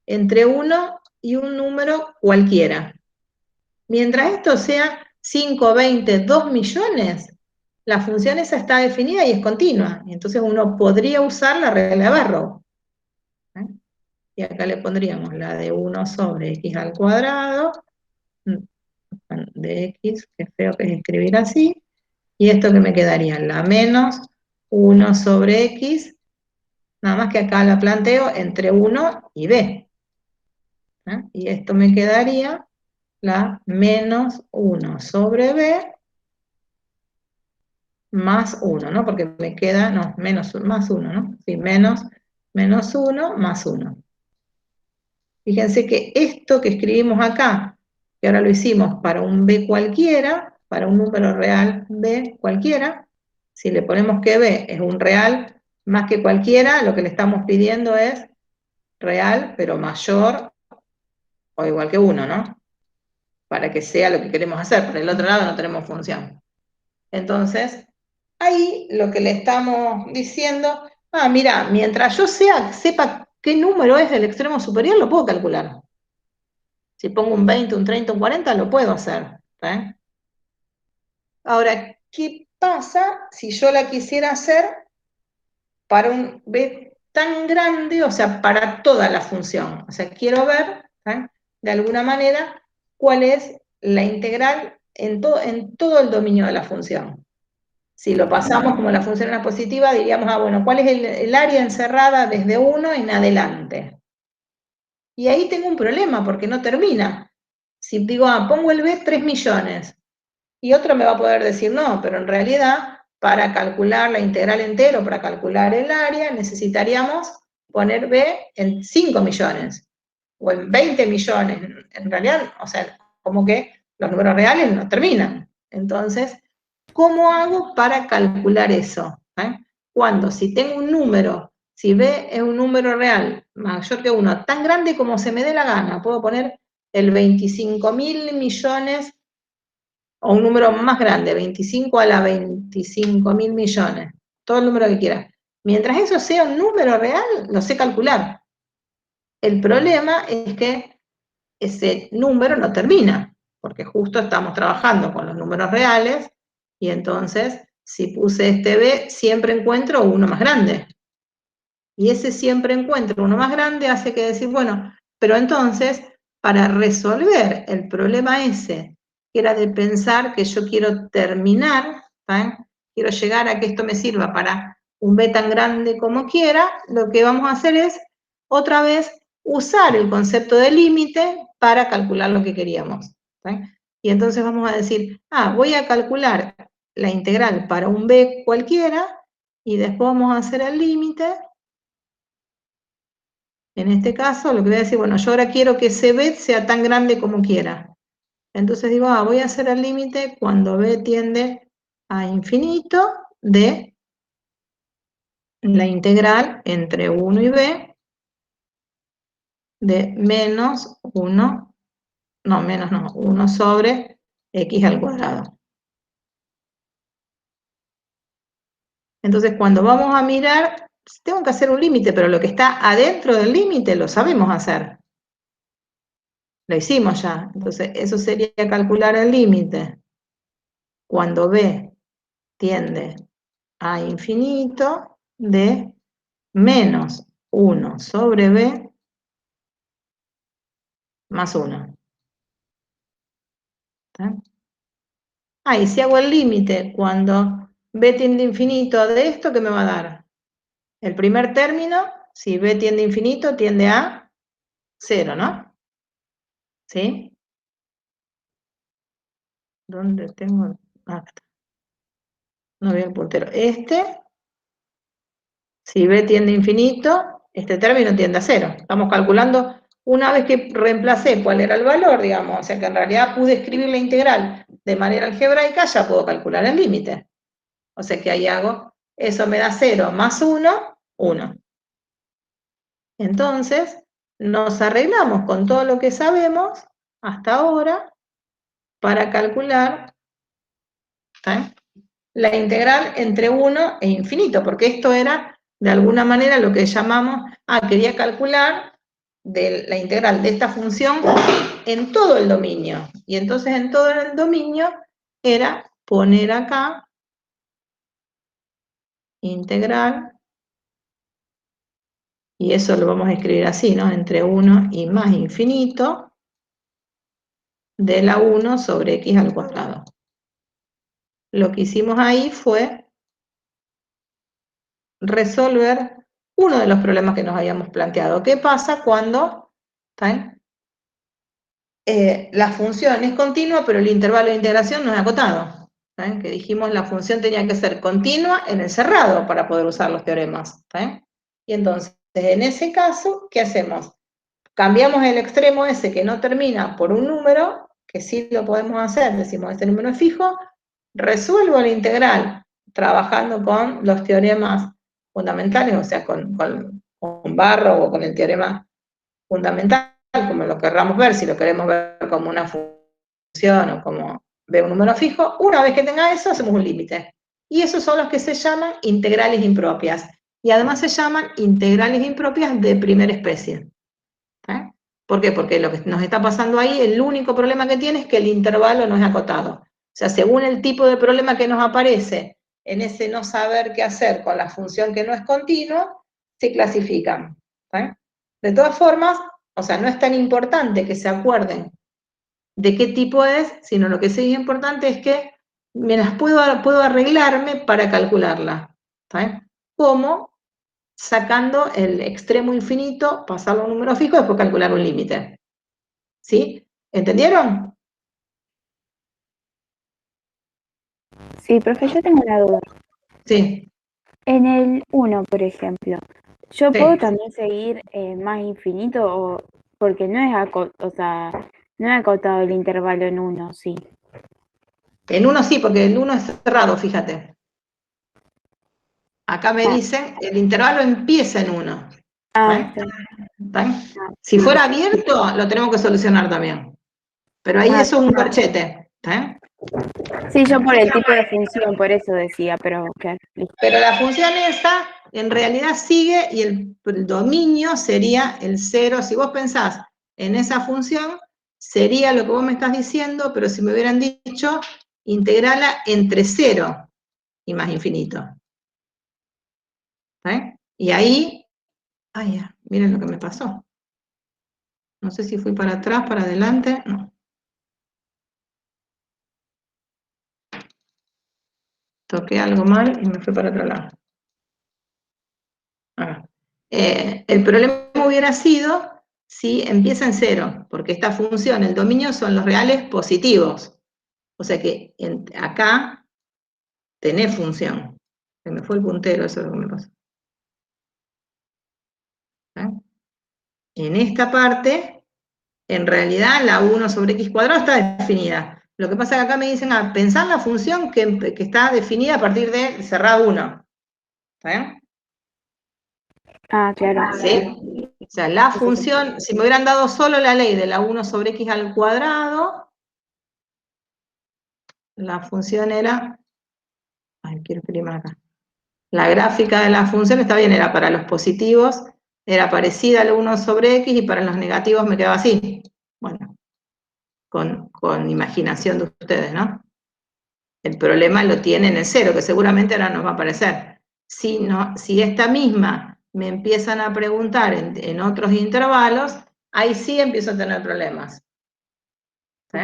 entre 1 y un número cualquiera. Mientras esto sea 5, 20, 2 millones, la función esa está definida y es continua. Y entonces uno podría usar la regla de Barrow. ¿Eh? y acá le pondríamos la de 1 sobre x al cuadrado, de x, que feo que es escribir así, y esto que me quedaría, la menos 1 sobre x, nada más que acá la planteo entre 1 y b. Y esto me quedaría la menos 1 sobre b más 1, ¿no? Porque me queda, no, menos, más 1, ¿no? Sí, menos 1 más 1. Fíjense que esto que escribimos acá, que ahora lo hicimos para un b cualquiera, para un número real b cualquiera, si le ponemos que b es un real más que cualquiera, lo que le estamos pidiendo es real, pero mayor o igual que 1, ¿no? Para que sea lo que queremos hacer. Por el otro lado no tenemos función. Entonces, ahí lo que le estamos diciendo, mira, mientras yo sepa qué número es el extremo superior, lo puedo calcular. Si pongo un 20, un 30, un 40, lo puedo hacer. Ahora, ¿qué pasa si yo la quisiera hacer para un b tan grande, o sea, para toda la función? O sea, quiero ver, de alguna manera, cuál es la integral en todo el dominio de la función. Si lo pasamos como la función era positiva, diríamos, bueno, ¿cuál es el área encerrada desde 1 en adelante? Y ahí tengo un problema, porque no termina. Si digo, pongo el b 3 millones, y otro me va a poder decir, no, pero en realidad, para calcular la integral entero, para calcular el área, necesitaríamos poner b en 5 millones, o en 20 millones. En realidad, o sea, como que los números reales no terminan. Entonces, ¿cómo hago para calcular eso? Cuando, si tengo un número, si b es un número real mayor que 1, tan grande como se me dé la gana, puedo poner el 25.000 millones, o un número más grande, 25 a la 25.000 millones, todo el número que quiera. Mientras eso sea un número real, lo sé calcular. El problema es que ese número no termina, porque justo estamos trabajando con los números reales, y entonces, si puse este b, siempre encuentro uno más grande. Y ese siempre encuentro uno más grande hace que decir, bueno, pero entonces, para resolver el problema ese, que era de pensar que yo quiero terminar, quiero llegar a que esto me sirva para un b tan grande como quiera, lo que vamos a hacer es, otra vez, usar el concepto de límite para calcular lo que queríamos. Y entonces vamos a decir, voy a calcular la integral para un b cualquiera, y después vamos a hacer el límite. En este caso, lo que voy a decir, bueno, yo ahora quiero que ese b sea tan grande como quiera. Entonces digo, voy a hacer el límite cuando b tiende a infinito de la integral entre 1 y b de menos 1, no, menos no, 1 sobre x al cuadrado. Entonces, cuando vamos a mirar, tengo que hacer un límite, pero lo que está adentro del límite lo sabemos hacer. Lo hicimos ya. Entonces, eso sería calcular el límite cuando b tiende a infinito de menos 1 sobre b más 1. Y si hago el límite cuando b tiende a infinito de esto, ¿qué me va a dar? El primer término, si b tiende a infinito, tiende a 0, ¿no? ¿Sí? ¿Dónde tengo? Acá. No veo el puntero. Si b tiende a infinito, este término tiende a 0. Estamos calculando, una vez que reemplacé cuál era el valor, digamos, o sea que en realidad pude escribir la integral de manera algebraica, ya puedo calcular el límite. O sea que ahí hago, eso me da 0 más 1, 1. Entonces, nos arreglamos con todo lo que sabemos hasta ahora para calcular la integral entre 1 e infinito, porque esto era, de alguna manera, lo que llamamos, quería calcular la integral de esta función en todo el dominio. Y entonces en todo el dominio era poner acá integral Y eso lo vamos a escribir así, ¿no? Entre 1 y más infinito de la 1 sobre x al cuadrado. Lo que hicimos ahí fue resolver uno de los problemas que nos habíamos planteado. ¿Qué pasa cuando la función es continua, pero el intervalo de integración no es acotado? Que dijimos la función tenía que ser continua en el cerrado para poder usar los teoremas. Y entonces, en ese caso, ¿qué hacemos? Cambiamos el extremo ese que no termina por un número, que sí lo podemos hacer, decimos este número es fijo, resuelvo la integral trabajando con los teoremas fundamentales, o sea, con Barrow o con el teorema fundamental, como lo querramos ver, si lo queremos ver como una función o como de un número fijo. Una vez que tenga eso, hacemos un límite. Y esos son los que se llaman integrales impropias. Y además se llaman integrales impropias de primera especie. ¿Por qué? Porque lo que nos está pasando ahí, el único problema que tiene es que el intervalo no es acotado. O sea, según el tipo de problema que nos aparece en ese no saber qué hacer con la función que no es continua, se clasifican. De todas formas, o sea, no es tan importante que se acuerden de qué tipo es, sino lo que sí es importante es que me las puedo arreglarme para calcularla. ¿Cómo? Sacando el extremo infinito, pasarlo a un número fijo y después calcular un límite. ¿Sí? ¿Entendieron? Sí, profe, yo tengo una duda. Sí, En el 1, por ejemplo, ¿yo puedo sí. también seguir más infinito o porque no es o sea, no he acotado el intervalo en 1, sí? En uno sí, porque el uno es cerrado, fíjate. Acá me Ah, dicen, el intervalo empieza en 1. está. Si fuera abierto, lo tenemos que solucionar también. Pero ahí Ah, eso es un corchete. sí, yo por el tipo de función, por eso decía, pero claro, listo. Pero la función esa en realidad sigue y el dominio sería el 0. Si vos pensás en esa función, sería lo que vos me estás diciendo, pero si me hubieran dicho, integrala entre 0 y más infinito. Y ahí, ya, miren lo que me pasó. No sé si fui para atrás, para adelante, no. Toqué algo mal y me fui para otro lado. El problema hubiera sido si empieza en 0, porque esta función, el dominio, son los reales positivos. O sea que acá tenés función. Se me fue el puntero, eso es lo que me pasó. En esta parte, en realidad la 1 sobre x cuadrado está definida. Lo que pasa es que acá me dicen, pensar en la función que está definida a partir de cerrado 1. ¿Está bien? Claro. ¿Sí? O sea, la función, si me hubieran dado solo la ley de la 1 sobre x al cuadrado, la función era, quiero escribir más acá. La gráfica de la función está bien, era para los positivos, era parecida al 1 sobre x y para los negativos me quedaba así. Bueno, con imaginación de ustedes, ¿no? El problema lo tiene en el 0, que seguramente ahora nos va a aparecer. Si esta misma me empiezan a preguntar en otros intervalos, ahí sí empiezo a tener problemas. ¿Sí?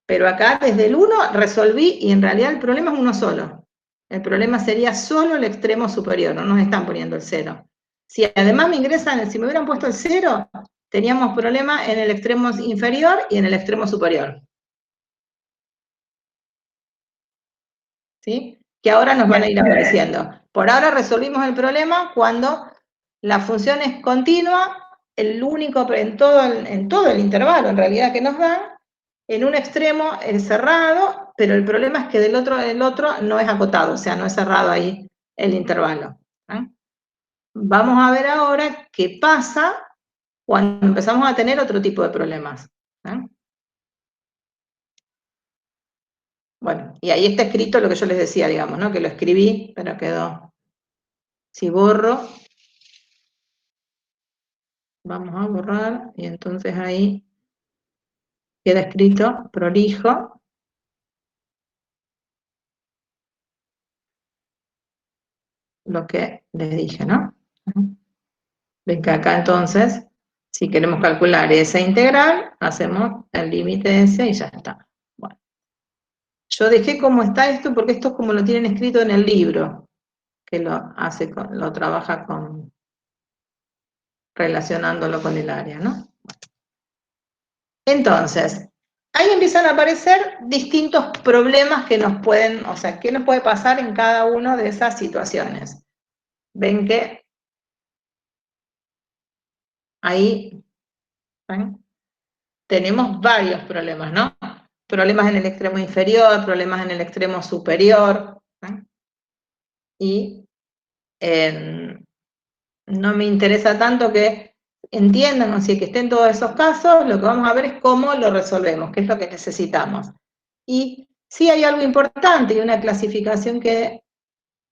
Pero acá desde el 1 resolví y en realidad el problema es uno solo. El problema sería solo el extremo superior, no nos están poniendo el 0. Si además me ingresan, si me hubieran puesto el 0, teníamos problema en el extremo inferior y en el extremo superior. ¿Sí? Que ahora nos van a ir apareciendo. Por ahora resolvimos el problema cuando la función es continua, el único en todo el intervalo en realidad que nos dan, en un extremo es cerrado, pero el problema es que el otro no es acotado, o sea, no es cerrado ahí el intervalo. Vamos a ver ahora qué pasa cuando empezamos a tener otro tipo de problemas. Bueno, y ahí está escrito lo que yo les decía, digamos, ¿no? Que lo escribí, pero quedó. Si borro, vamos a borrar, y entonces ahí queda escrito, prolijo, lo que les dije, ¿no? Ven que acá entonces, si queremos calcular esa integral, hacemos el límite ese y ya está. Bueno. Yo dejé como está esto porque esto es como lo tienen escrito en el libro, que lo trabaja relacionándolo con el área, ¿no? Entonces, ahí empiezan a aparecer distintos problemas que nos pueden, o sea, qué nos puede pasar en cada una de esas situaciones. Ven que ahí, ¿ven? Tenemos varios problemas, ¿no? Problemas en el extremo inferior, problemas en el extremo superior, ¿ven? Y no me interesa tanto que entiendan, o sea, que estén todos esos casos, lo que vamos a ver es cómo lo resolvemos, qué es lo que necesitamos. Y sí hay algo importante y una clasificación que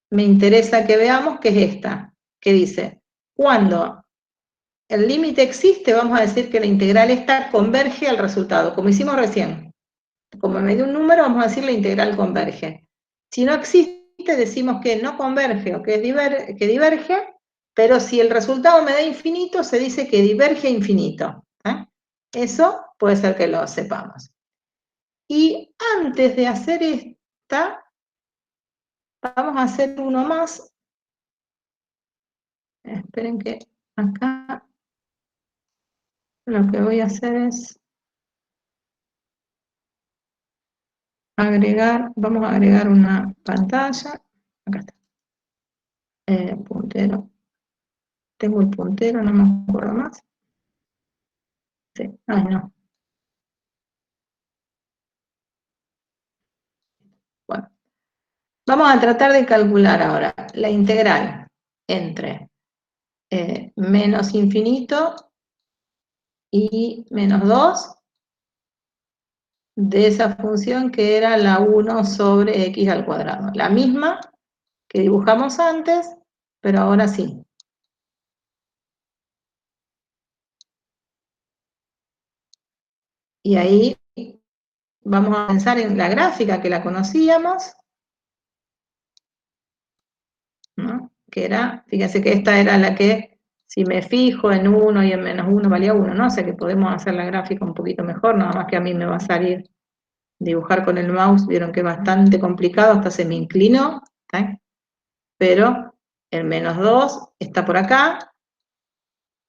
me interesa que veamos, que es esta, que dice, cuando el límite existe, vamos a decir que la integral esta converge al resultado, como hicimos recién. Como me dio un número, vamos a decir la integral converge. Si no existe, decimos que no converge o que diverge, pero si el resultado me da infinito, se dice que diverge a infinito. Eso puede ser que lo sepamos. Y antes de hacer esta, vamos a hacer uno más. Esperen que acá lo que voy a hacer es agregar, vamos a agregar una pantalla. Acá está. Puntero. Tengo el puntero, no me acuerdo más. Sí, ay no. Bueno, vamos a tratar de calcular ahora la integral entre menos infinito y menos 2 de esa función que era la 1 sobre x al cuadrado. La misma que dibujamos antes, pero ahora sí. Y ahí vamos a pensar en la gráfica que la conocíamos, ¿no? Que era, fíjense que esta era la que, si me fijo en 1 y en menos 1 valía 1, ¿no? O sea que podemos hacer la gráfica un poquito mejor, nada más que a mí me va a salir dibujar con el mouse, vieron que es bastante complicado, hasta se me inclinó, ¿sí? Pero el menos 2 está por acá,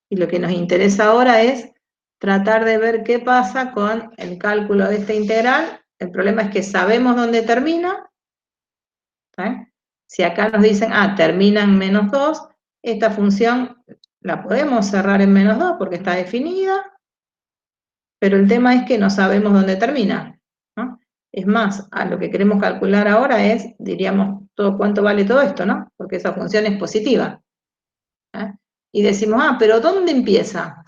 y lo que nos interesa ahora es tratar de ver qué pasa con el cálculo de esta integral. El problema es que sabemos dónde termina, ¿sí? Si acá nos dicen, termina en menos 2, esta función la podemos cerrar en menos 2 porque está definida, pero el tema es que no sabemos dónde termina, ¿no? Es más, a lo que queremos calcular ahora es, diríamos, cuánto vale todo esto, ¿no? Porque esa función es positiva. Y decimos, pero ¿dónde empieza?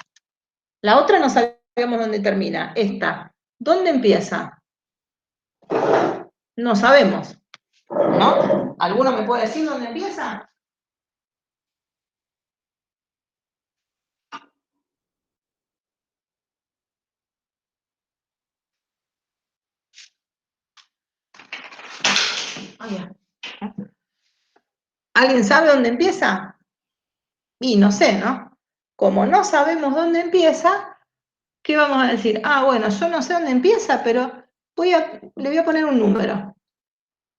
La otra no sabemos dónde termina, esta. ¿Dónde empieza? No sabemos, ¿no? ¿Alguno me puede decir dónde empieza? ¿Alguien sabe dónde empieza? Y no sé, ¿no? Como no sabemos dónde empieza, ¿qué vamos a decir? Bueno, yo no sé dónde empieza, pero le voy a poner un número.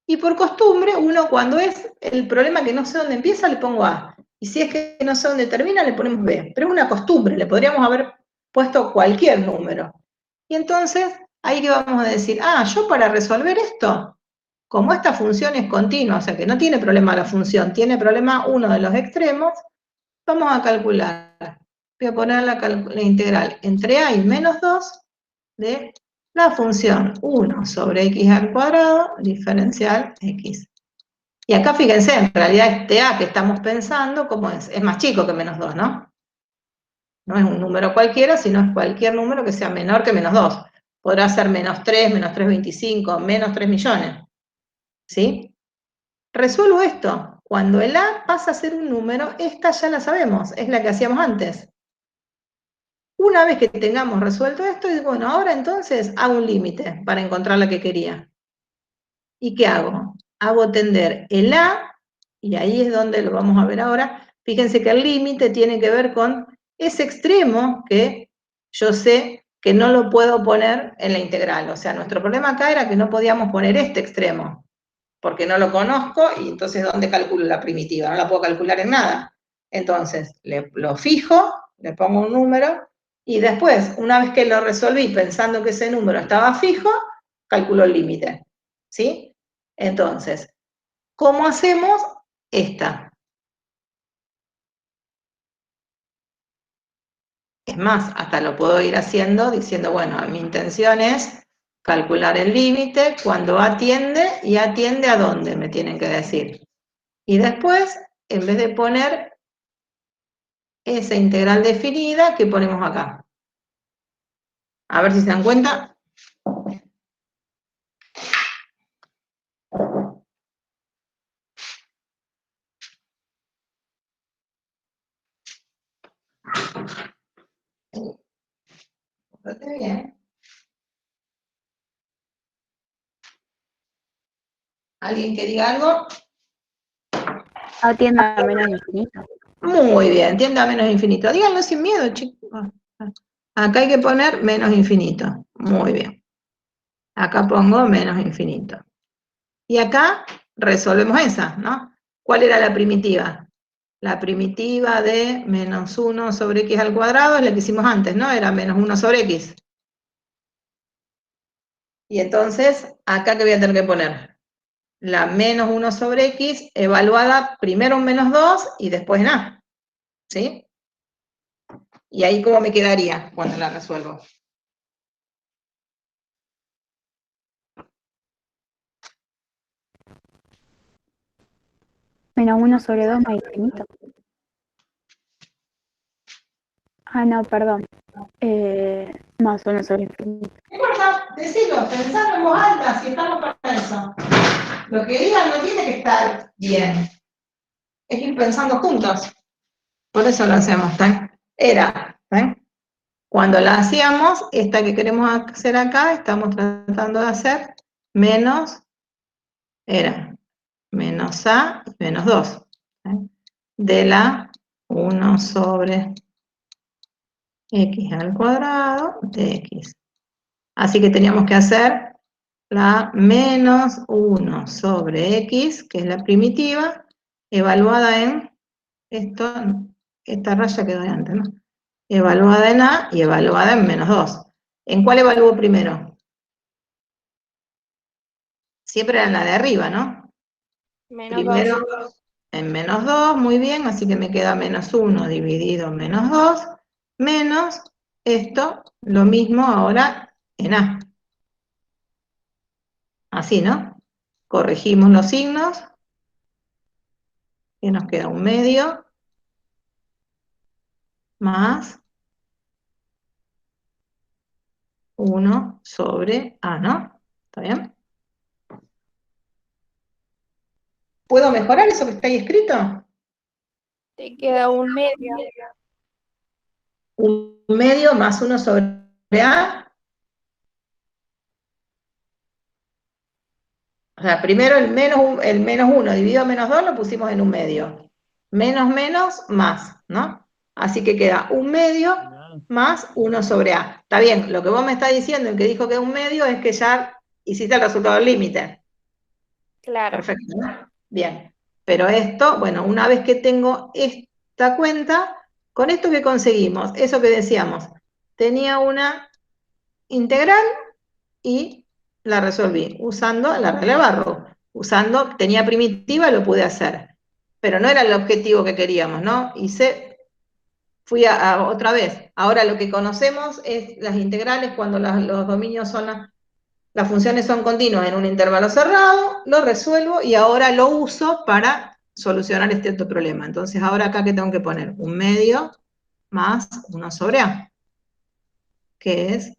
Y por costumbre, uno cuando es el problema que no sé dónde empieza, le pongo A. Y si es que no sé dónde termina, le ponemos B. Pero es una costumbre, le podríamos haber puesto cualquier número. Y entonces, ahí que vamos a decir, yo para resolver esto, como esta función es continua, o sea que no tiene problema la función, tiene problema uno de los extremos, vamos a calcular. Voy a poner la integral entre a y menos 2 de la función 1 sobre x al cuadrado diferencial x. Y acá fíjense, en realidad este a que estamos pensando, ¿cómo es? Es más chico que menos 2, ¿no? No es un número cualquiera, sino es cualquier número que sea menor que menos 2. Podrá ser menos 3, menos 3,25, menos 3 millones. ¿Sí? Resuelvo esto. Cuando el a pasa a ser un número, esta ya la sabemos, es la que hacíamos antes. Una vez que tengamos resuelto esto, bueno, ahora entonces hago un límite para encontrar la que quería. ¿Y qué hago? Hago tender el a, y ahí es donde lo vamos a ver ahora. fíjense que el límite tiene que ver con ese extremo que yo sé que no lo puedo poner en la integral. O sea, nuestro problema acá era que no podíamos poner este extremo, porque no lo conozco, y entonces ¿dónde calculo la primitiva? No la puedo calcular en nada. Entonces, lo fijo, le pongo un número, y después, una vez que lo resolví pensando que ese número estaba fijo, calculo el límite, ¿sí? Entonces, ¿cómo hacemos esta? Es más, hasta lo puedo ir haciendo diciendo, bueno, mi intención es calcular el límite cuando atiende, y atiende a dónde, me tienen que decir. Y después, en vez de poner esa integral definida, ¿qué ponemos acá? A ver si se dan cuenta. Fíjate bien. ¿Alguien que diga algo? Atiende a menos infinito. Muy bien, tiende a menos infinito. Díganlo sin miedo, chicos. Acá hay que poner menos infinito. Muy bien. Acá pongo menos infinito. Y acá resolvemos esa, ¿no? ¿Cuál era la primitiva? La primitiva de menos 1 sobre x al cuadrado es la que hicimos antes, ¿no? Era menos 1 sobre x. Y entonces, acá ¿qué voy a tener que poner? La menos 1 sobre x evaluada primero en menos 2 y después en a. ¿Sí? Y ahí ¿cómo me quedaría cuando la resuelvo? Menos 1 sobre 2 más infinito. Ah, no, perdón. Más 1 sobre infinito. No importa, decilo, pensando en voz alta, si estamos para eso. Lo que digan no tiene que estar bien. Es ir pensando juntos. Por eso lo hacemos, ¿eh? Era, ¿eh? Cuando la hacíamos, esta que queremos hacer acá, estamos tratando de hacer menos, era menos a y menos 2, ¿eh? De la 1 sobre x al cuadrado de x. Así que teníamos que hacer la menos 1 sobre x, que es la primitiva, evaluada en esto, esta raya quedó de antes, ¿no? Evaluada en a y evaluada en menos 2. ¿En cuál evalúo primero? Siempre en la de arriba, ¿no? Primero en menos 2, muy bien, así que me queda menos 1 dividido en menos 2, menos esto, lo mismo ahora en a. Así, ¿no? Corregimos los signos, y nos queda un medio, más 1 sobre a, ¿no? ¿Está bien? ¿Puedo mejorar eso que está ahí escrito? Te queda un medio. Un medio más 1 sobre a. O sea, primero el menos 1 dividido en menos 2 lo pusimos en un medio. Menos menos más, ¿no? Así que queda un medio más 1 sobre a. Está bien, lo que vos me estás diciendo, el que dijo que es un medio, es que ya hiciste el resultado del límite. Claro. Perfecto, ¿no? Bien. Pero esto, bueno, una vez que tengo esta cuenta, con esto que conseguimos, eso que decíamos, tenía una integral y la resolví usando la regla de Barrow. Tenía primitiva, lo pude hacer. Pero no era el objetivo que queríamos, ¿no? Fui a otra vez. Ahora lo que conocemos es las integrales cuando los dominios son las funciones son continuas en un intervalo cerrado, lo resuelvo y ahora lo uso para solucionar este otro problema. Entonces ahora acá que tengo que poner un medio más 1 sobre a, que es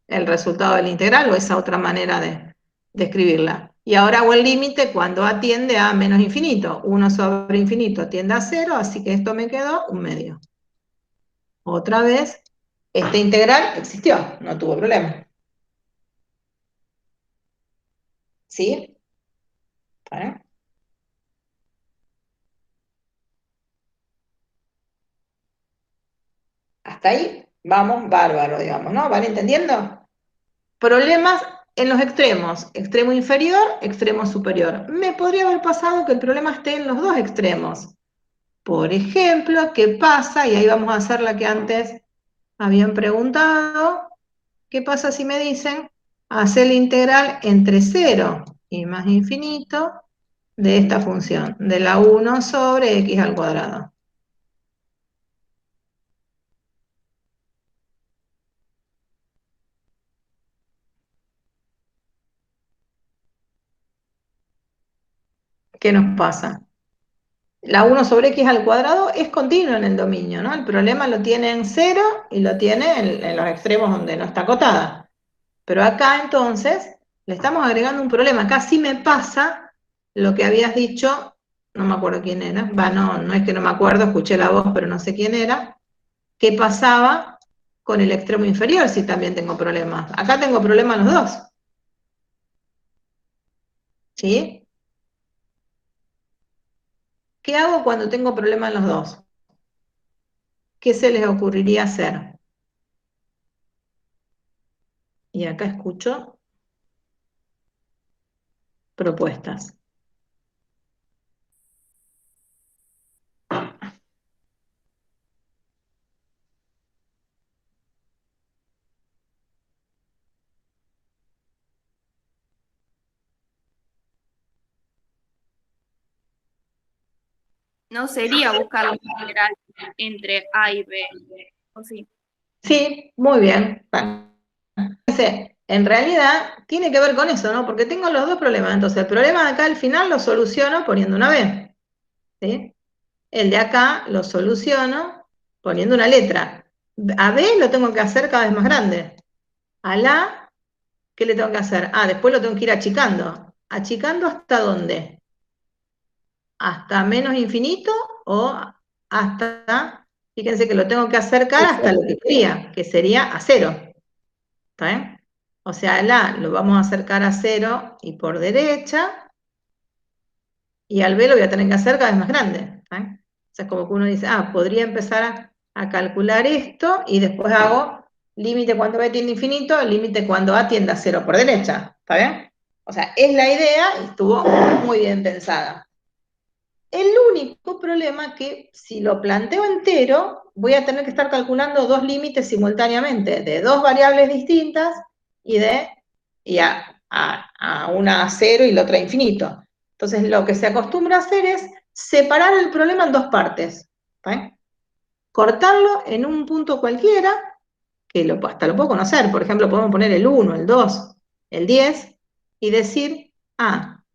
el resultado de la integral o esa otra manera de escribirla. Y ahora hago el límite cuando atiende a menos infinito. 1 sobre infinito atiende a 0, así que esto me quedó un medio. Otra vez, esta integral existió, no tuvo problema. ¿Sí? ¿Vale? Hasta ahí vamos bárbaro, digamos, ¿no? ¿Van entendiendo? Problemas en los extremos, extremo inferior, extremo superior. Me podría haber pasado que el problema esté en los dos extremos. Por ejemplo, ¿qué pasa? Y ahí vamos a hacer la que antes habían preguntado. ¿Qué pasa si me dicen hacer la integral entre 0 y más infinito de esta función, de la 1 sobre x al cuadrado? ¿Qué nos pasa? La 1 sobre x al cuadrado es continua en el dominio, ¿no? El problema lo tiene en 0 y lo tiene en los extremos donde no está acotada. Pero acá entonces le estamos agregando un problema. Acá sí me pasa lo que habías dicho, no me acuerdo quién era, no es que no me acuerdo, escuché la voz, pero no sé quién era. ¿Qué pasaba con el extremo inferior si también tengo problemas? Acá tengo problemas los dos. ¿Sí? ¿Qué hago cuando tengo problemas en los dos? ¿Qué se les ocurriría hacer? Y acá escucho propuestas. No sería buscar la integral entre A y B, ¿o sí? Sí, muy bien. En realidad tiene que ver con eso, ¿no? Porque tengo los dos problemas. Entonces, el problema de acá al final lo soluciono poniendo una B. ¿Sí? El de acá lo soluciono poniendo una letra. A B lo tengo que hacer cada vez más grande. A la, ¿qué le tengo que hacer? Después lo tengo que ir achicando. ¿Achicando hasta dónde? ¿Hasta menos infinito o hasta, fíjense que lo tengo que acercar hasta lo que quería, que sería a 0? ¿Está bien? O sea, la lo vamos a acercar a 0 y por derecha, y al B lo voy a tener que hacer cada vez más grande. ¿Está bien? O sea, es como que uno dice, podría empezar a calcular esto y después hago límite cuando B tiende a infinito, límite cuando A tiende a 0 por derecha. ¿Está bien? O sea, es la idea y estuvo muy bien pensada. El único problema que si lo planteo entero, voy a tener que estar calculando dos límites simultáneamente, de dos variables distintas y a una a 0 y la otra a infinito. Entonces lo que se acostumbra a hacer es separar el problema en dos partes. ¿Sí? Cortarlo en un punto cualquiera, que hasta lo puedo conocer. Por ejemplo, podemos poner el 1, el 2, el 10 y decir,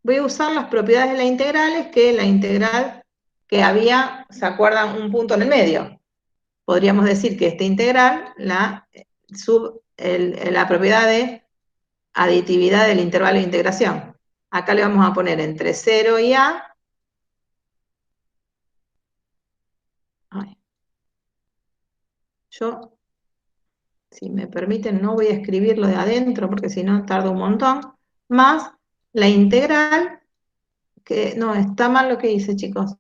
voy a usar las propiedades de las integrales, que la integral que había, ¿se acuerdan? Un punto en el medio. Podríamos decir que esta integral, la propiedad de aditividad del intervalo de integración. Acá le vamos a poner entre 0 y A. Yo, si me permiten, no voy a escribirlo de adentro, porque si no tarda un montón, más la integral, que no, está mal lo que hice, chicos.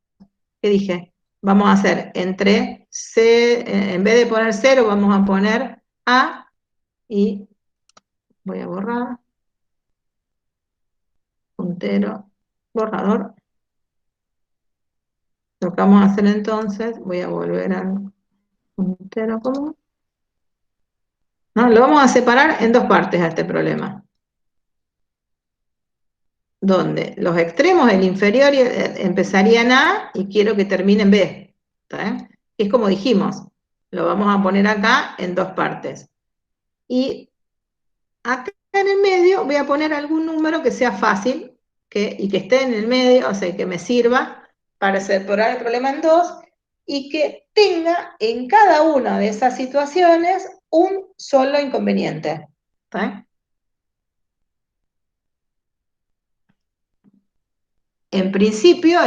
¿Qué dije? Vamos a hacer entre C, en vez de poner 0, vamos a poner A, y voy a borrar, puntero, borrador. Lo que vamos a hacer entonces, voy a volver al puntero común. No, lo vamos a separar en dos partes a este problema. Donde los extremos, el inferior, empezaría en A y quiero que termine en B. ¿Está bien? Es como dijimos, lo vamos a poner acá en dos partes. Y acá en el medio voy a poner algún número que sea fácil y que esté en el medio, o sea, que me sirva para separar el problema en dos y que tenga en cada una de esas situaciones un solo inconveniente. ¿Está bien? En principio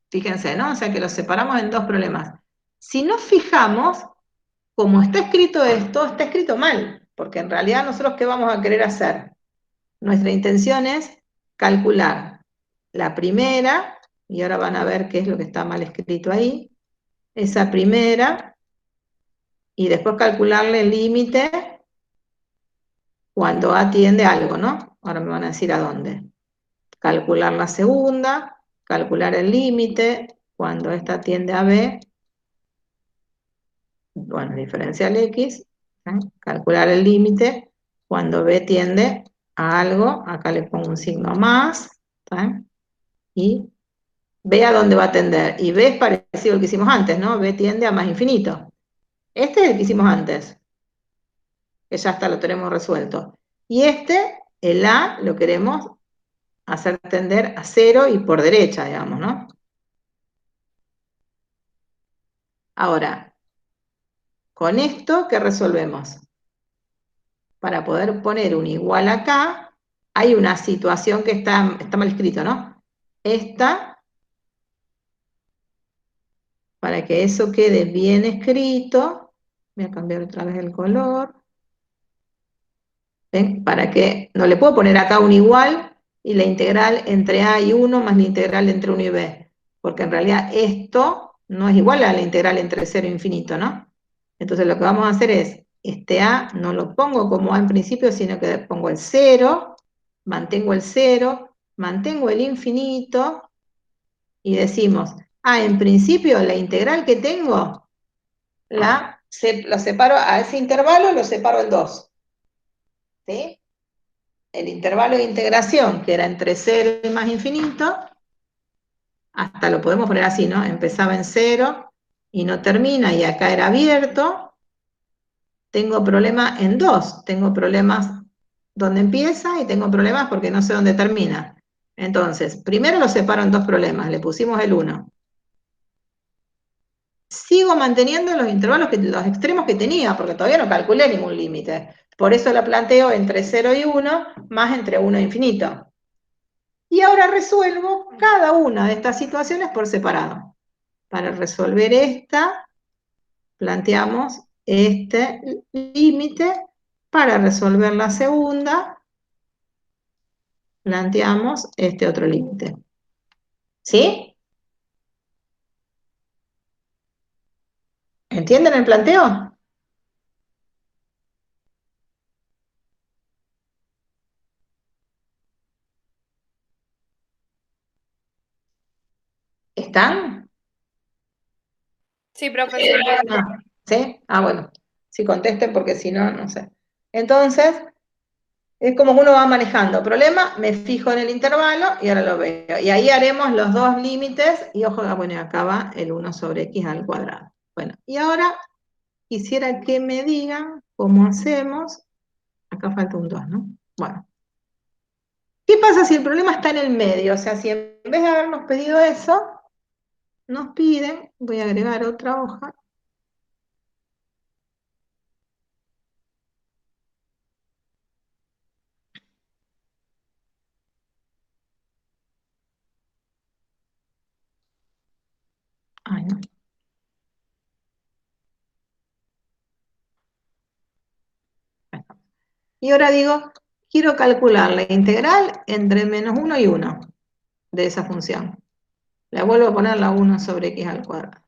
fíjense, ¿no? O sea que lo separamos en dos problemas. Si nos fijamos, como está escrito esto, está escrito mal, porque en realidad nosotros ¿qué vamos a querer hacer? Nuestra intención es calcular la primera, y ahora van a ver qué es lo que está mal escrito ahí, esa primera y después calcularle el límite cuando A tiende a algo, ¿no? Ahora me van a decir a dónde. Calcular la segunda, calcular el límite cuando esta tiende a B, bueno, diferencial X, calcular el límite cuando B tiende a algo, acá le pongo un signo más, y B a dónde va a tender, y B es parecido al que hicimos antes, ¿no? B tiende a más infinito. Este es el que hicimos antes, que ya está, lo tenemos resuelto. Y este, el A, lo queremos hacer tender a 0 y por derecha, digamos, ¿no? Ahora, con esto, ¿qué resolvemos? Para poder poner un igual acá, hay una situación que está mal escrito, ¿no? Esta, para que eso quede bien escrito, voy a cambiar otra vez el color. ¿Ven? Para que no le puedo poner acá un igual y la integral entre A y 1 más la integral entre 1 y B, porque en realidad esto no es igual a la integral entre 0 e infinito, ¿no? Entonces lo que vamos a hacer es, este A no lo pongo como A en principio, sino que pongo el 0, mantengo el 0, mantengo el infinito, y decimos, en principio la integral que tengo, lo separo a ese intervalo, lo separo en 2. ¿Sí? El intervalo de integración, que era entre 0 y más infinito, hasta lo podemos poner así, ¿no? Empezaba en 0 y no termina, y acá era abierto. Tengo problema en 2, tengo problemas donde empieza y tengo problemas porque no sé dónde termina. Entonces, primero lo separo en 2 problemas, le pusimos el 1. Sigo manteniendo los intervalos, los extremos que tenía, porque todavía no calculé ningún límite. Por eso la planteo entre 0 y 1, más entre 1 e infinito. Y ahora resuelvo cada una de estas situaciones por separado. Para resolver esta, planteamos este límite. Para resolver la segunda, planteamos este otro límite. ¿Sí? ¿Entienden el planteo? ¿Están? Sí, profesor. ¿Sí? Bueno. Sí, contesten porque si no, no sé. Entonces, es como uno va manejando. Problema, me fijo en el intervalo y ahora lo veo. Y ahí haremos los dos límites y ojo, bueno, acá va el 1 sobre x al cuadrado. Bueno, y ahora quisiera que me digan cómo hacemos. Acá falta un 2, ¿no? Bueno. ¿Qué pasa si el problema está en el medio? O sea, si en vez de habernos pedido eso, nos piden, voy a agregar otra hoja. Ay, no. Y ahora digo, quiero calcular la integral entre menos 1 y 1 de esa función. Le vuelvo a poner la 1 sobre x al cuadrado.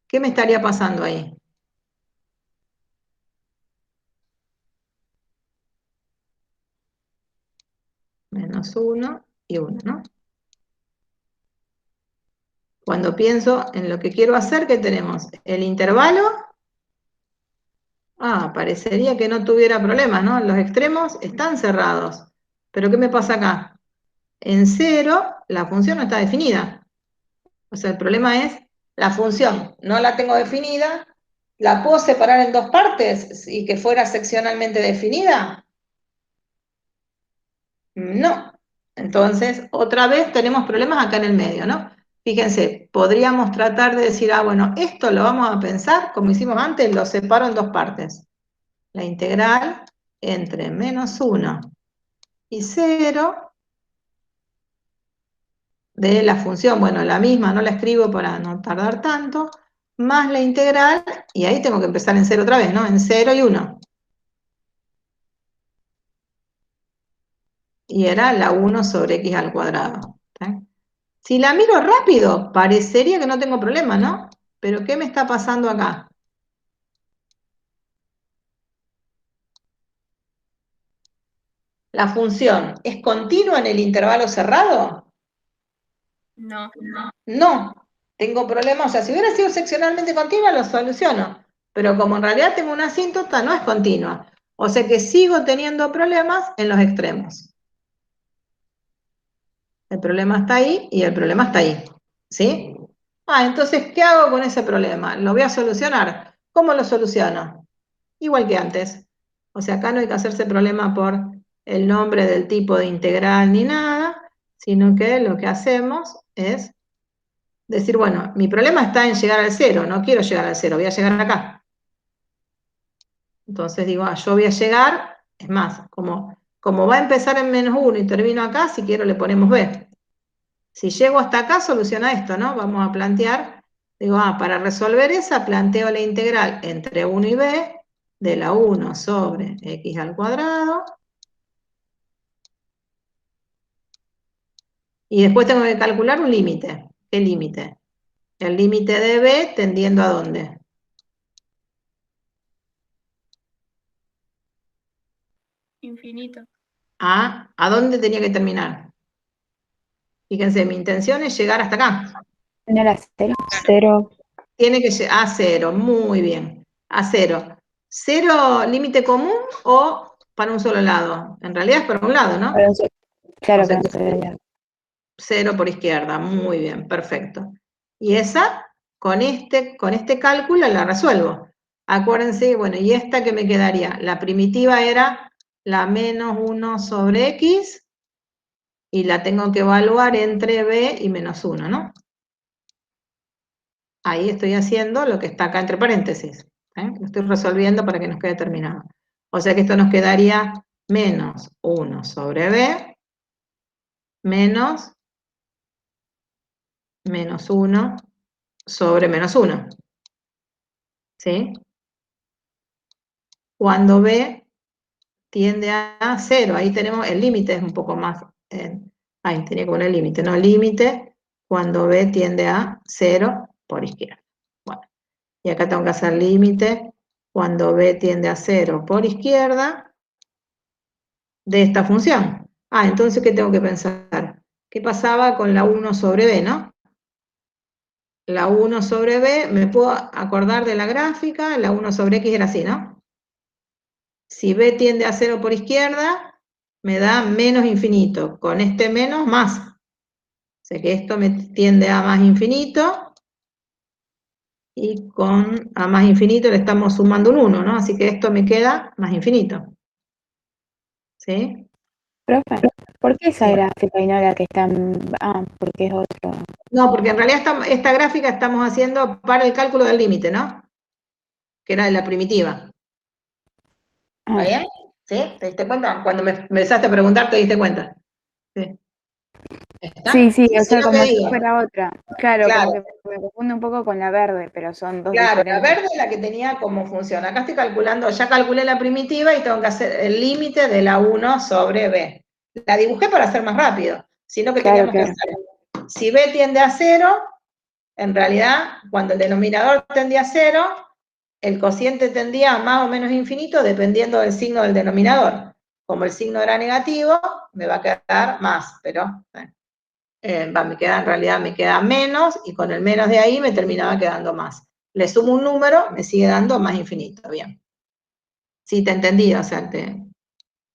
¿Qué me estaría pasando ahí? Menos 1 y 1, ¿no? Cuando pienso en lo que quiero hacer, ¿qué tenemos? El intervalo. Parecería que no tuviera problemas, ¿no? Los extremos están cerrados. Pero ¿qué me pasa acá? En 0, la función no está definida. O sea, el problema es la función. No la tengo definida. ¿La puedo separar en 2 partes y que fuera seccionalmente definida? No. Entonces, otra vez tenemos problemas acá en el medio, ¿no? Fíjense, podríamos tratar de decir, bueno, esto lo vamos a pensar, como hicimos antes, lo separo en 2 partes. La integral entre menos 1 y 0 de la función, bueno, la misma, no la escribo para no tardar tanto, más la integral, y ahí tengo que empezar en 0 otra vez, ¿no? En 0 y 1. Y era la 1 sobre x al cuadrado. ¿Sí? Si la miro rápido, parecería que no tengo problema, ¿no? Pero ¿qué me está pasando acá? ¿La función es continua en el intervalo cerrado? No. No, tengo problemas. O sea, si hubiera sido seccionalmente continua, lo soluciono. Pero como en realidad tengo una asíntota, no es continua. O sea que sigo teniendo problemas en los extremos. El problema está ahí y el problema está ahí. ¿Sí? Entonces, ¿qué hago con ese problema? Lo voy a solucionar. ¿Cómo lo soluciono? Igual que antes. O sea, acá no hay que hacerse problema por el nombre del tipo de integral ni nada, sino que lo que hacemos es decir, bueno, mi problema está en llegar al cero, no quiero llegar al cero, voy a llegar acá. Entonces digo, yo voy a llegar, es más, como va a empezar en -1 y termino acá, si quiero le ponemos b. Si llego hasta acá, soluciona esto, ¿no? Vamos a plantear, digo, para resolver esa, planteo la integral entre 1 y b de la 1 sobre x al cuadrado. Y después tengo que calcular un límite. ¿Qué límite? El límite de b tendiendo a dónde. Infinito. ¿A dónde tenía que terminar? Fíjense, mi intención es llegar hasta acá. ¿No era cero? Cero. Tiene que llegar a 0, muy bien. A 0. ¿Cero límite común o para un solo lado? En realidad es para un lado, ¿no? Claro O sea que que no se 0 por izquierda, muy bien, perfecto. Y esa, con este cálculo la resuelvo. Acuérdense, bueno, y esta que me quedaría, la primitiva era la -1 sobre x, y la tengo que evaluar entre b y -1, ¿no? Ahí estoy haciendo lo que está acá entre paréntesis. Lo estoy resolviendo para que nos quede terminado. O sea que esto nos quedaría -1 sobre b menos -1 sobre -1. ¿Sí? Cuando b tiende a 0, ahí tenemos el límite, es un poco más, ahí tenía que poner el límite, no límite, cuando b tiende a 0 por izquierda. Bueno, y acá tengo que hacer límite cuando b tiende a 0 por izquierda de esta función. Entonces, ¿qué tengo que pensar? ¿Qué pasaba con la 1 sobre b, no? La 1 sobre b, me puedo acordar de la gráfica, la 1 sobre x era así, ¿no? Si b tiende a 0 por izquierda, me da menos infinito. Con este menos, más. O sea que esto me tiende a más infinito. Y con a más infinito le estamos sumando un 1, ¿no? Así que esto me queda más infinito. ¿Sí? Profe, ¿por qué esa Sí. gráfica y no la que está porque es otro? No, porque en realidad esta gráfica estamos haciendo para el cálculo del límite, ¿no? Que era de la primitiva. ¿Está bien? ¿Sí? ¿Te diste cuenta? Cuando me empezaste a preguntar, ¿te diste cuenta? Sí. ¿Está? Sí, o Si sea, no, ¿qué como si digo? fuera otra. Claro, Claro, como que me confunde un poco con la verde, pero son dos claro, la diferentes. verde es la que tenía como función. Acá estoy calculando, ya calculé la primitiva y tengo que hacer el límite de la 1 sobre b. La dibujé para hacer más rápido, sino que Claro, teníamos que claro. hacer. Si b tiende a 0, en realidad, cuando el denominador tendía a 0, el cociente tendía a más o menos infinito dependiendo del signo del denominador. Como el signo era negativo, me va a quedar más, pero en realidad me queda menos, y con el menos de ahí me terminaba quedando más. Le sumo un número, me sigue dando más infinito, bien. Sí, te entendí, o sea,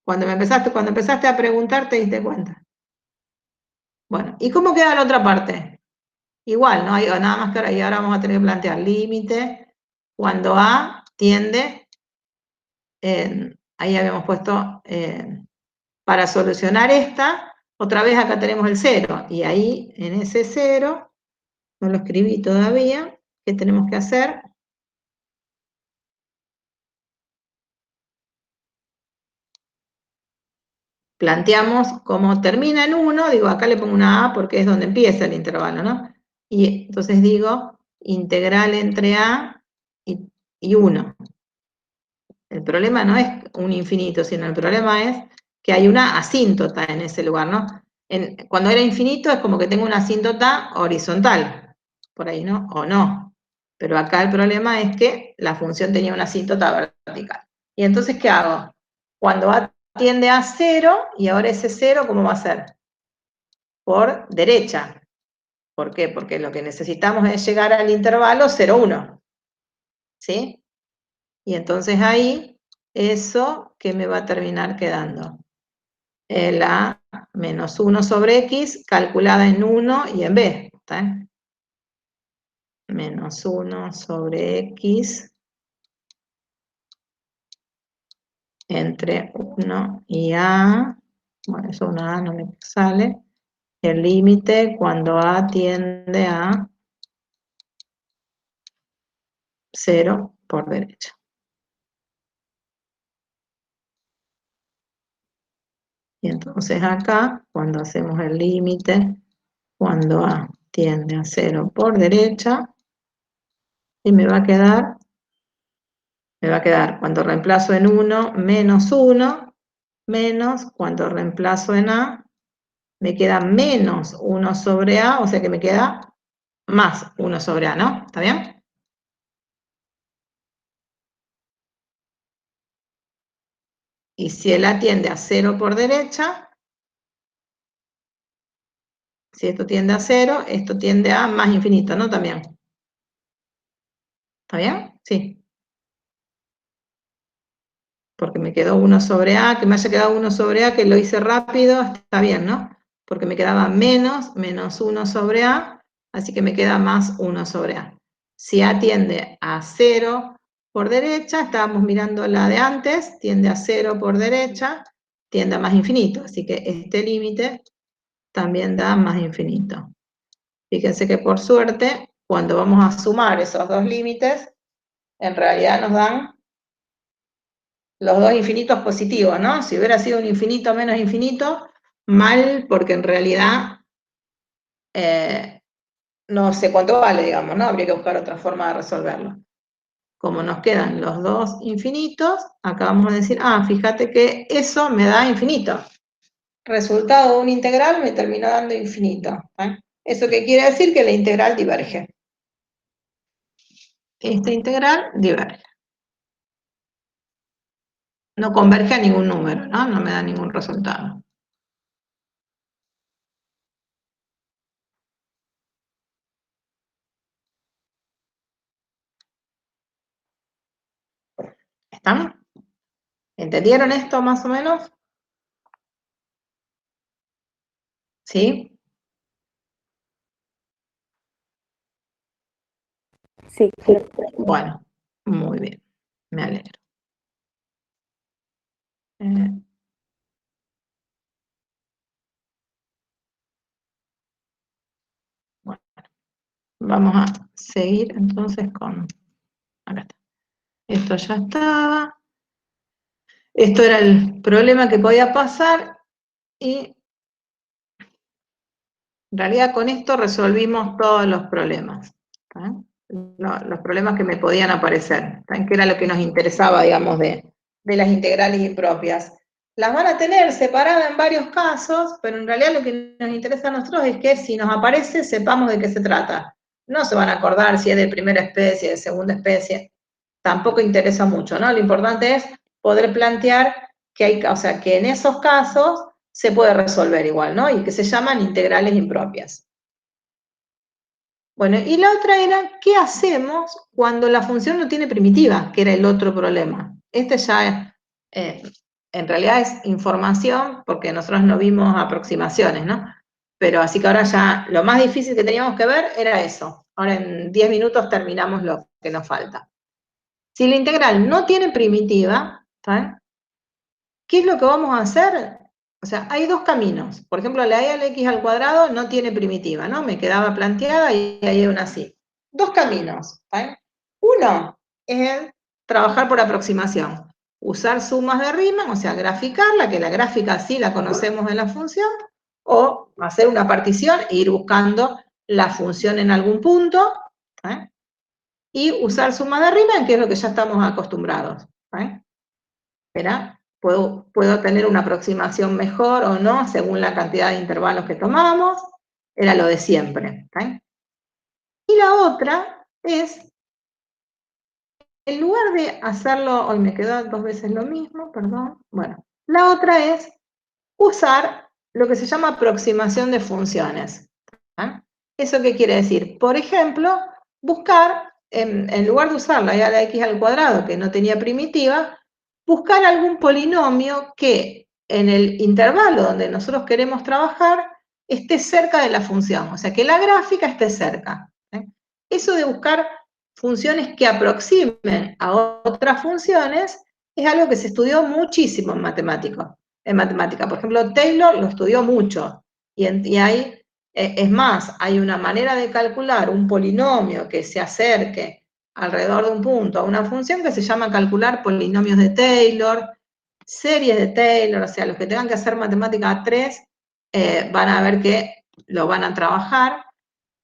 cuando empezaste a preguntar te diste cuenta. Bueno, ¿y cómo queda la otra parte? Igual, ¿no? Nada más que ahora vamos a tener que plantear límite cuando A tiende, ahí habíamos puesto, para solucionar esta, otra vez acá tenemos el 0, y ahí en ese 0, no lo escribí todavía, ¿qué tenemos que hacer? Planteamos cómo termina en 1, digo, acá le pongo una A porque es donde empieza el intervalo, ¿no? Y entonces digo, integral entre A y 1. El problema no es un infinito, sino el problema es que hay una asíntota en ese lugar, ¿no? cuando era infinito es como que tengo una asíntota horizontal, por ahí, ¿no? O no. Pero acá el problema es que la función tenía una asíntota vertical. Y entonces, ¿qué hago? Cuando A tiende a 0, y ahora ese 0, ¿cómo va a ser? Por derecha. ¿Por qué? Porque lo que necesitamos es llegar al intervalo 0, 1. ¿Sí? Y entonces ahí, eso, ¿qué me va a terminar quedando? La menos 1 sobre x calculada en 1 y en b. ¿Está? Menos 1 sobre x entre 1 y a. Bueno, eso una a no me sale. El límite cuando a tiende a 0 por derecha. Y entonces acá, cuando hacemos el límite, cuando a tiende a 0 por derecha, y me va a quedar cuando reemplazo en 1, menos 1, menos, cuando reemplazo en a, me queda menos 1 sobre a, o sea que me queda más 1 sobre a, ¿no? ¿Está bien? Y si el a tiende a 0 por derecha, si esto tiende a 0, esto tiende a más infinito, ¿no? También. ¿Está bien? Sí. Porque me quedó 1 sobre a, que me haya quedado 1 sobre a, que lo hice rápido, está bien, ¿no? Porque me quedaba menos 1 sobre a, así que me queda más 1 sobre a. Si a tiende a 0 por derecha, estábamos mirando la de antes, tiende a 0 por derecha, tiende a más infinito, así que este límite también da más infinito. Fíjense que por suerte, cuando vamos a sumar esos dos límites, en realidad nos dan los dos infinitos positivos, ¿no? Si hubiera sido un infinito menos infinito, mal, porque en realidad no sé cuánto vale, digamos, ¿no? Habría que buscar otra forma de resolverlo. Como nos quedan los dos infinitos, acá vamos a decir, fíjate que eso me da infinito. Resultado de una integral me terminó dando infinito. ¿Eso qué quiere decir? Que la integral diverge. Esta integral diverge. No converge a ningún número, ¿no? No me da ningún resultado. ¿Estamos? ¿Entendieron esto más o menos? ¿Sí? Sí. Bueno, muy bien. Me alegro. Bueno, vamos a seguir entonces con... Acá está. Esto ya estaba. Esto era el problema que podía pasar y en realidad con esto resolvimos todos los problemas. Los problemas que me podían aparecer, que era lo que nos interesaba, digamos, de las integrales impropias. Las van a tener separadas en varios casos, pero en realidad lo que nos interesa a nosotros es que si nos aparece, sepamos de qué se trata. No se van a acordar si es de primera especie, de segunda especie, tampoco interesa mucho, ¿no? Lo importante es poder plantear que hay, o sea, que en esos casos se puede resolver igual, ¿no? Y que se llaman integrales impropias. Bueno, y la otra era, ¿qué hacemos cuando la función no tiene primitiva? Que era el otro problema. Este ya en realidad es información, porque nosotros no vimos aproximaciones, ¿no? Pero así que ahora ya lo más difícil que teníamos que ver era eso. Ahora en 10 minutos terminamos lo que nos falta. Si la integral no tiene primitiva, ¿sabes? ¿Qué es lo que vamos a hacer? O sea, hay dos caminos. Por ejemplo, la e a la x al cuadrado no tiene primitiva, ¿no? Me quedaba planteada y ahí hay una así. Dos caminos. ¿Vale? Uno es el trabajar por aproximación. Usar sumas de Riemann, o sea, graficarla, que la gráfica sí la conocemos en la función, o hacer una partición e ir buscando la función en algún punto, ¿vale? Y usar sumas de Riemann, que es lo que ya estamos acostumbrados. ¿Vale? Espera. puedo tener una aproximación mejor o no, según la cantidad de intervalos que tomamos, era lo de siempre. ¿Okay? Y la otra es, en lugar de hacerlo, hoy me quedó 2 veces lo mismo, perdón, bueno, la otra es usar lo que se llama aproximación de funciones. ¿Ah? ¿Eso qué quiere decir? Por ejemplo, buscar, en lugar de usar la x al cuadrado, que no tenía primitiva, buscar algún polinomio que en el intervalo donde nosotros queremos trabajar esté cerca de la función, o sea, que la gráfica esté cerca. Eso de buscar funciones que aproximen a otras funciones es algo que se estudió muchísimo en matemática. Por ejemplo, Taylor lo estudió mucho, y hay, es más, hay una manera de calcular un polinomio que se acerque alrededor de un punto a una función que se llama calcular polinomios de Taylor, series de Taylor, o sea, los que tengan que hacer matemática 3 van a ver que lo van a trabajar.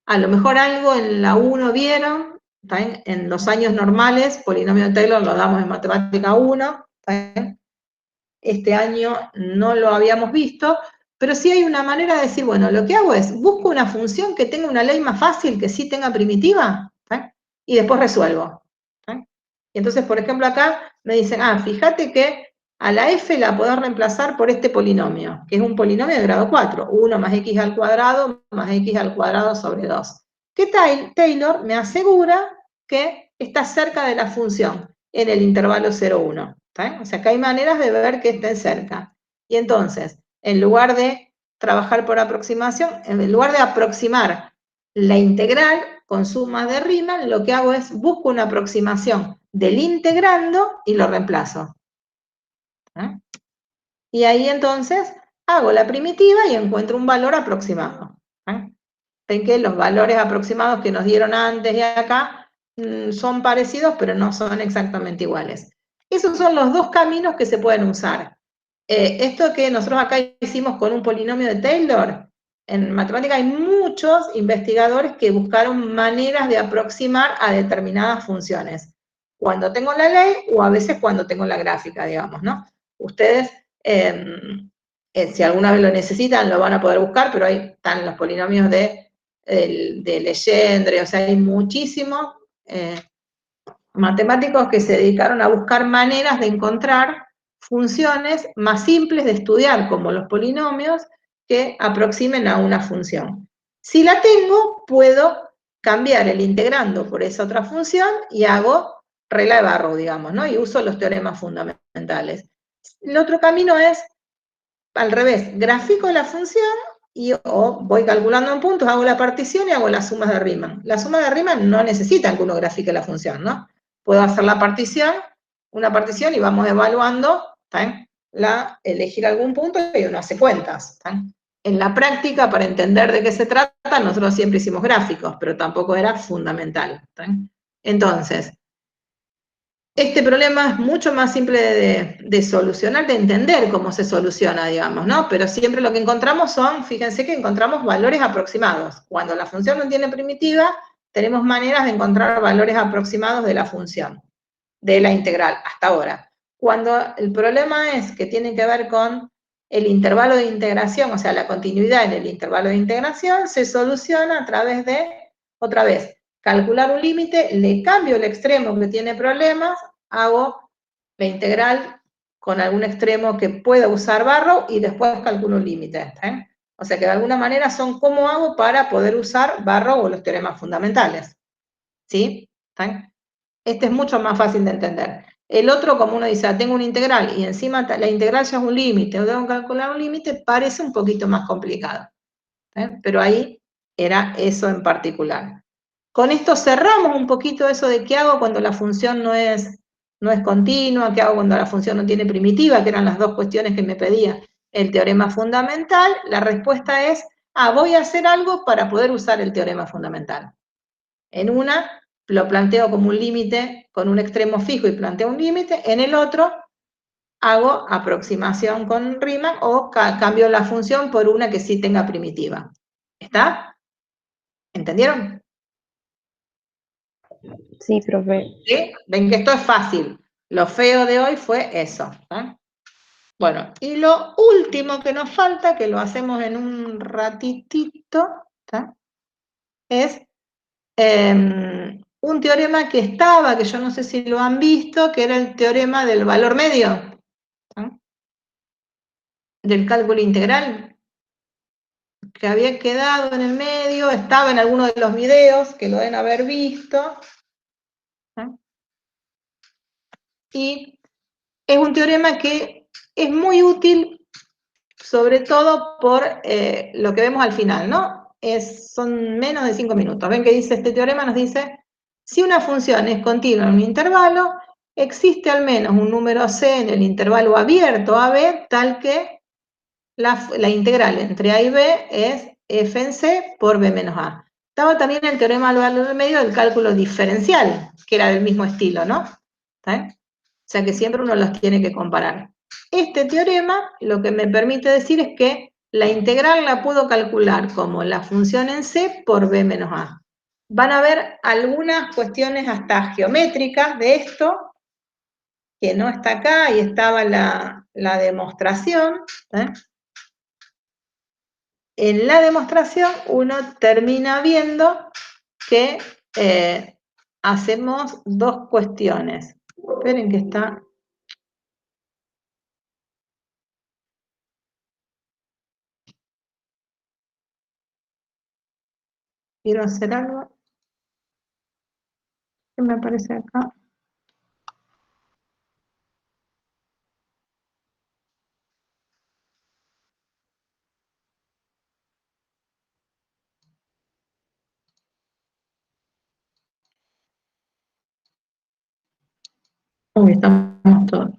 A lo mejor algo en la 1 vieron, ¿está? En los años normales, polinomio de Taylor lo damos en matemática 1, ¿está? Este año no lo habíamos visto, pero sí hay una manera de decir, bueno, lo que hago es, busco una función que tenga una ley más fácil, que sí tenga primitiva, ¿está? Y después resuelvo. ¿Está? Y entonces, por ejemplo, acá me dicen, fíjate que a la f la podés reemplazar por este polinomio, que es un polinomio de grado 4, 1 más x al cuadrado más x al cuadrado sobre 2. Que Taylor me asegura que está cerca de la función en el intervalo 0,1. O sea, que hay maneras de ver que estén cerca. Y entonces, en lugar de trabajar por aproximación, en lugar de aproximar la integral con sumas de Riemann, lo que hago es busco una aproximación del integrando y lo reemplazo. Y ahí entonces hago la primitiva y encuentro un valor aproximado. Ven que los valores aproximados que nos dieron antes y acá son parecidos, pero no son exactamente iguales. Esos son los dos caminos que se pueden usar. Esto que nosotros acá hicimos con un polinomio de Taylor, en matemática hay muchos investigadores que buscaron maneras de aproximar a determinadas funciones. Cuando tengo la ley o a veces cuando tengo la gráfica, digamos, ¿no? Ustedes, si alguna vez lo necesitan, lo van a poder buscar, pero ahí están los polinomios de Legendre, o sea, hay muchísimos matemáticos que se dedicaron a buscar maneras de encontrar funciones más simples de estudiar, como los polinomios, que aproximen a una función. Si la tengo, puedo cambiar el integrando por esa otra función y hago regla de Barrow, digamos, ¿no? Y uso los teoremas fundamentales. El otro camino es, al revés, grafico la función o voy calculando en puntos, hago la partición y hago las sumas de Riemann. Las sumas de Riemann no necesitan que uno grafique la función, ¿no? Puedo hacer la partición, una partición y vamos evaluando, elegir algún punto y uno hace cuentas. En la práctica, para entender de qué se trata, nosotros siempre hicimos gráficos, pero tampoco era fundamental. Entonces, este problema es mucho más simple de solucionar, de entender cómo se soluciona, digamos, ¿no? Pero siempre lo que encontramos son, fíjense que encontramos valores aproximados. Cuando la función no tiene primitiva, tenemos maneras de encontrar valores aproximados de la función, de la integral, hasta ahora. Cuando el problema es que tiene que ver con el intervalo de integración, o sea, la continuidad en el intervalo de integración, se soluciona a través de, otra vez, calcular un límite, le cambio el extremo que tiene problemas, hago la integral con algún extremo que pueda usar Barrow y después calculo un límite. O sea que de alguna manera son cómo hago para poder usar Barrow o los teoremas fundamentales. ¿Sí? Este es mucho más fácil de entender. El otro, como uno dice, tengo una integral y encima la integral ya es un límite, o tengo que calcular un límite, parece un poquito más complicado. Pero ahí era eso en particular. Con esto cerramos un poquito eso de qué hago cuando la función no es continua, qué hago cuando la función no tiene primitiva, que eran las dos cuestiones que me pedía el teorema fundamental. La respuesta es, voy a hacer algo para poder usar el teorema fundamental. En una, lo planteo como un límite con un extremo fijo y planteo un límite. En el otro, hago aproximación con Riemann o cambio la función por una que sí tenga primitiva. ¿Está? ¿Entendieron? Sí, profe. ¿Sí? Ven que esto es fácil. Lo feo de hoy fue eso. Bueno, y lo último que nos falta, que lo hacemos en un ratitito, ¿tá? Es un teorema que estaba, que yo no sé si lo han visto, que era el teorema del valor medio, ¿tá? Del cálculo integral, que había quedado en el medio, estaba en alguno de los videos, que lo deben haber visto, ¿tá? Y es un teorema que es muy útil, sobre todo por lo que vemos al final, ¿no? Son menos de 5 minutos. ¿Ven que dice este teorema? Nos dice, si una función es continua en un intervalo, existe al menos un número c en el intervalo abierto AB, tal que la integral entre a y b es f en c por b menos a. Estaba también el teorema del valor medio del cálculo diferencial, que era del mismo estilo, ¿no? ¿Está? O sea que siempre uno los tiene que comparar. Este teorema lo que me permite decir es que la integral la puedo calcular como la función en c por b menos a. Van a ver algunas cuestiones hasta geométricas de esto, que no está acá, y estaba la demostración. En la demostración uno termina viendo que hacemos dos cuestiones. Esperen que está... Quiero hacer algo. ¿Qué me aparece acá? Uy, estamos todos.